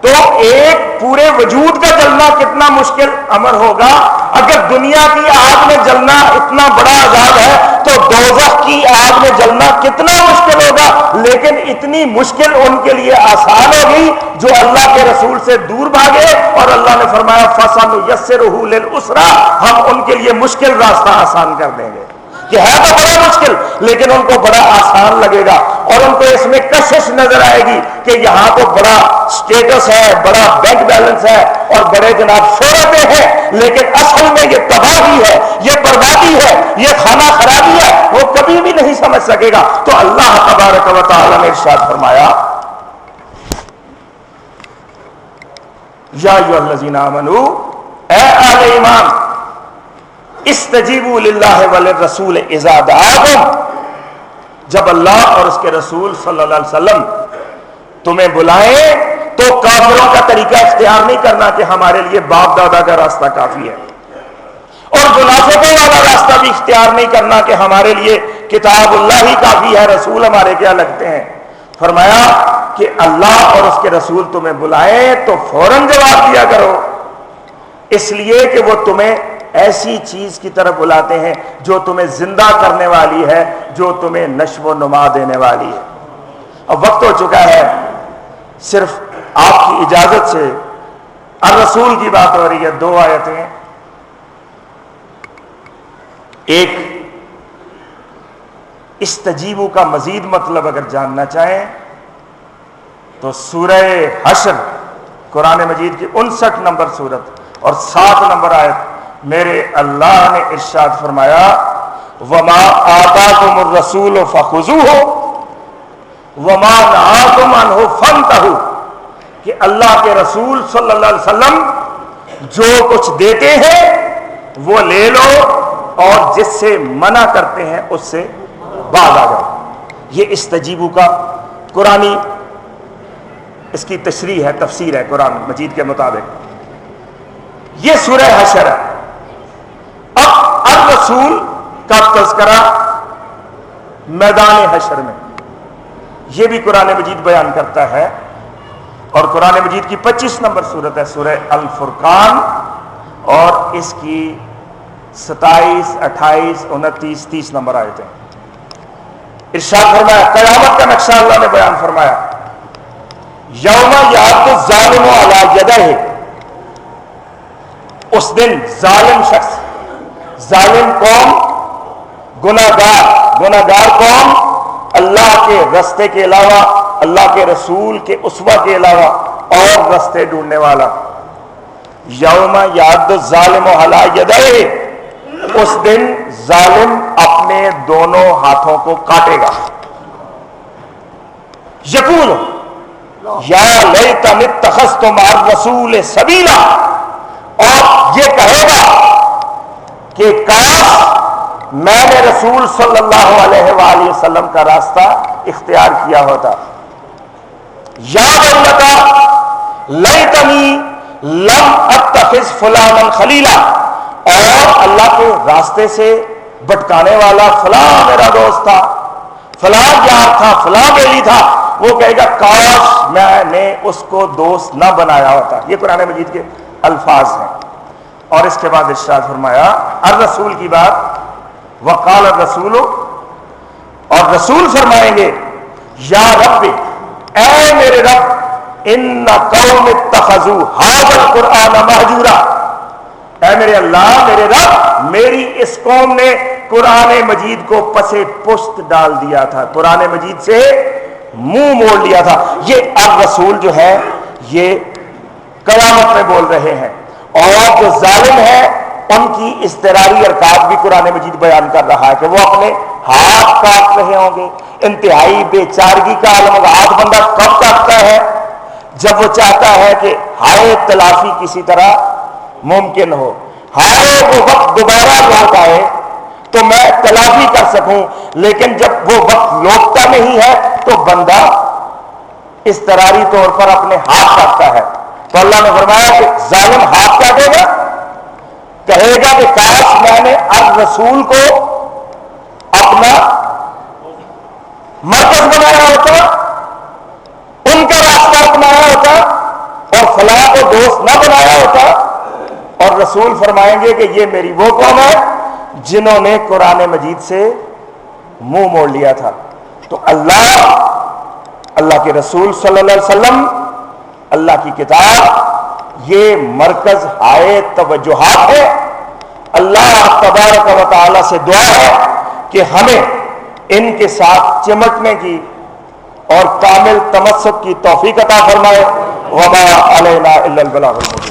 تو ایک پورے وجود کا جلنا کتنا مشکل عمل ہوگا۔ اگر دنیا کی آگ میں جلنا اتنا بڑا عذاب ہے تو دوزخ کی آگ میں جلنا کتنا مشکل ہوگا، لیکن اتنی مشکل ان کے لیے آسان ہوگی جو اللہ کے رسول سے دور بھاگے، اور اللہ نے فرمایا فَسَنُيَسِّرُهُ لِلْعُسْرَى، ہم ان کے لیے مشکل راستہ آسان کر دیں گے، کہ ہے تو بڑا مشکل لیکن ان کو بڑا آسان لگے گا، اور ان کو اس میں کشش نظر آئے گی کہ یہاں تو بڑا سٹیٹس ہے، بڑا بینک بیلنس ہے اور بڑے جناب شہرتیں ہیں، لیکن اصل میں یہ تباہی ہے، یہ بربادی ہے، یہ خانہ خرابی ہے، وہ کبھی بھی نہیں سمجھ سکے گا۔ تو اللہ تبارک و تعالی نے ارشاد فرمایا یا ایھا الذین آمنوا، اے اہل ایمان، استجیبوا للہ وللرسول اذا دعاکم، جب اللہ اور اس کے رسول صلی اللہ علیہ وسلم تمہیں بلائیں تو کافروں کا طریقہ اختیار نہیں کرنا کہ ہمارے لیے باپ دادا کا راستہ کافی ہے، اور منافقوں والا راستہ بھی اختیار نہیں کرنا کہ ہمارے لیے کتاب اللہ ہی کافی ہے، رسول ہمارے کیا لگتے ہیں۔ فرمایا کہ اللہ اور اس کے رسول تمہیں بلائیں تو فوراً جواب دیا کرو، اس لیے کہ وہ تمہیں ایسی چیز کی طرف بلاتے ہیں جو تمہیں زندہ کرنے والی ہے، جو تمہیں نشو و نما دینے والی ہے۔ اب وقت ہو چکا ہے، صرف آپ کی اجازت سے الرسول کی بات ہو رہی ہے، دو آیتیں، ایک استجیبو کا مزید مطلب اگر جاننا چاہیں تو سورہ حشر قرآن مجید کی 59 نمبر سورت اور 7 نمبر آیت، میرے اللہ نے ارشاد فرمایا وما آتاکم الرسول فخذوہ وما نہاکم عنہ فانتہوا، کہ اللہ کے رسول صلی اللہ علیہ وسلم جو کچھ دیتے ہیں وہ لے لو، اور جس سے منع کرتے ہیں اس سے باز آ جاؤ۔ یہ استجیبو کا قرآنی اس کی تشریح ہے، تفسیر ہے قرآن مجید کے مطابق۔ یہ سورہ حشر ہے۔ اب الرسول کا تذکرہ میدان حشر میں یہ بھی قرآن مجید بیان کرتا ہے، اور قرآن مجید کی 25 نمبر سورت ہے سورہ الفرقان، اور اس کی 27، 28، 29، 30 نمبر آیتیں۔ ارشاد فرمایا، قیامت کا نقشہ اللہ نے بیان فرمایا، یوم یعض الظالم علی یدیہ، اس دن ظالم شخص، ظالم قوم، گناہگار قوم، اللہ کے رستے کے علاوہ، اللہ کے رسول کے اسوہ کے علاوہ اور رستے ڈھونڈنے والا، یوم یعض الظالم علی یدیہ، اس دن ظالم اپنے دونوں ہاتھوں کو کاٹے گا۔ یقول یا لیتنی اتخذت مع الرسول سبیلا، اور یہ کہے گا کہ کاش میں نے رسول صلی اللہ علیہ وآلہ وسلم کا راستہ اختیار کیا ہوتا. یا ویلتا لیتنی لم اتخذ فلانا خلیلا، اور اللہ کے راستے سے بھٹکانے والا فلاں میرا دوست تھا، فلاں یار تھا، فلاں بیلی تھا، وہ کہے گا کاش میں نے اس کو دوست نہ بنایا ہوتا. یہ قرآن مجید کے الفاظ ہیں. اور اس کے بعد ارشاد فرمایا الرسول کی بات، وقال الرسول، اور رسول فرمائیں گے یا رب، اے میرے رب، ان قوم اتخذوا ھذا القرآن مہجورا، اے میرے اللہ، میرے رب، میری اس قوم نے قرآن مجید کو پسے پشت ڈال دیا تھا، قرآن مجید سے منہ موڑ لیا تھا. یہ الرسول جو ہے یہ قیامت میں بول رہے ہیں، اور جو ظالم ہے ان کی اضطراری حرکات بھی قرآن مجید بیان کر رہا ہے کہ وہ اپنے ہاتھ کاٹ رہے ہوں گے. انتہائی بے چارگی کا عالم. ہاتھ بندہ کب کاٹتا ہے؟ جب وہ چاہتا ہے کہ ہائے تلافی کسی طرح ممکن ہو، ہائے وہ وقت دوبارہ لوٹ آئے تو میں تلافی کر سکوں. لیکن جب وہ وقت لوٹتا نہیں ہے تو بندہ اضطراری طور پر اپنے ہاتھ کاٹتا ہے. تو اللہ نے فرمایا کہ ظالم ہاتھ کاٹے گا، کہے گا کہ کاش میں نے الرسول کو اپنا مرکز بنایا ہوتا، ان کا راستہ اپنایا ہوتا، اور فلاں کو دوست نہ بنایا ہوتا. اور رسول فرمائیں گے کہ یہ میری وہ قوم ہے جنہوں نے قرآن مجید سے منہ موڑ لیا تھا. تو اللہ کے رسول صلی اللہ علیہ وسلم، اللہ کی کتاب، یہ مرکز ہائے توجہات ہے. اللہ تبارک و تعالی سے دعا ہے کہ ہمیں ان کے ساتھ چمٹنے کی اور کامل تمسک کی توفیق عطا فرمائے. وما علینا الا البلاغ المبین.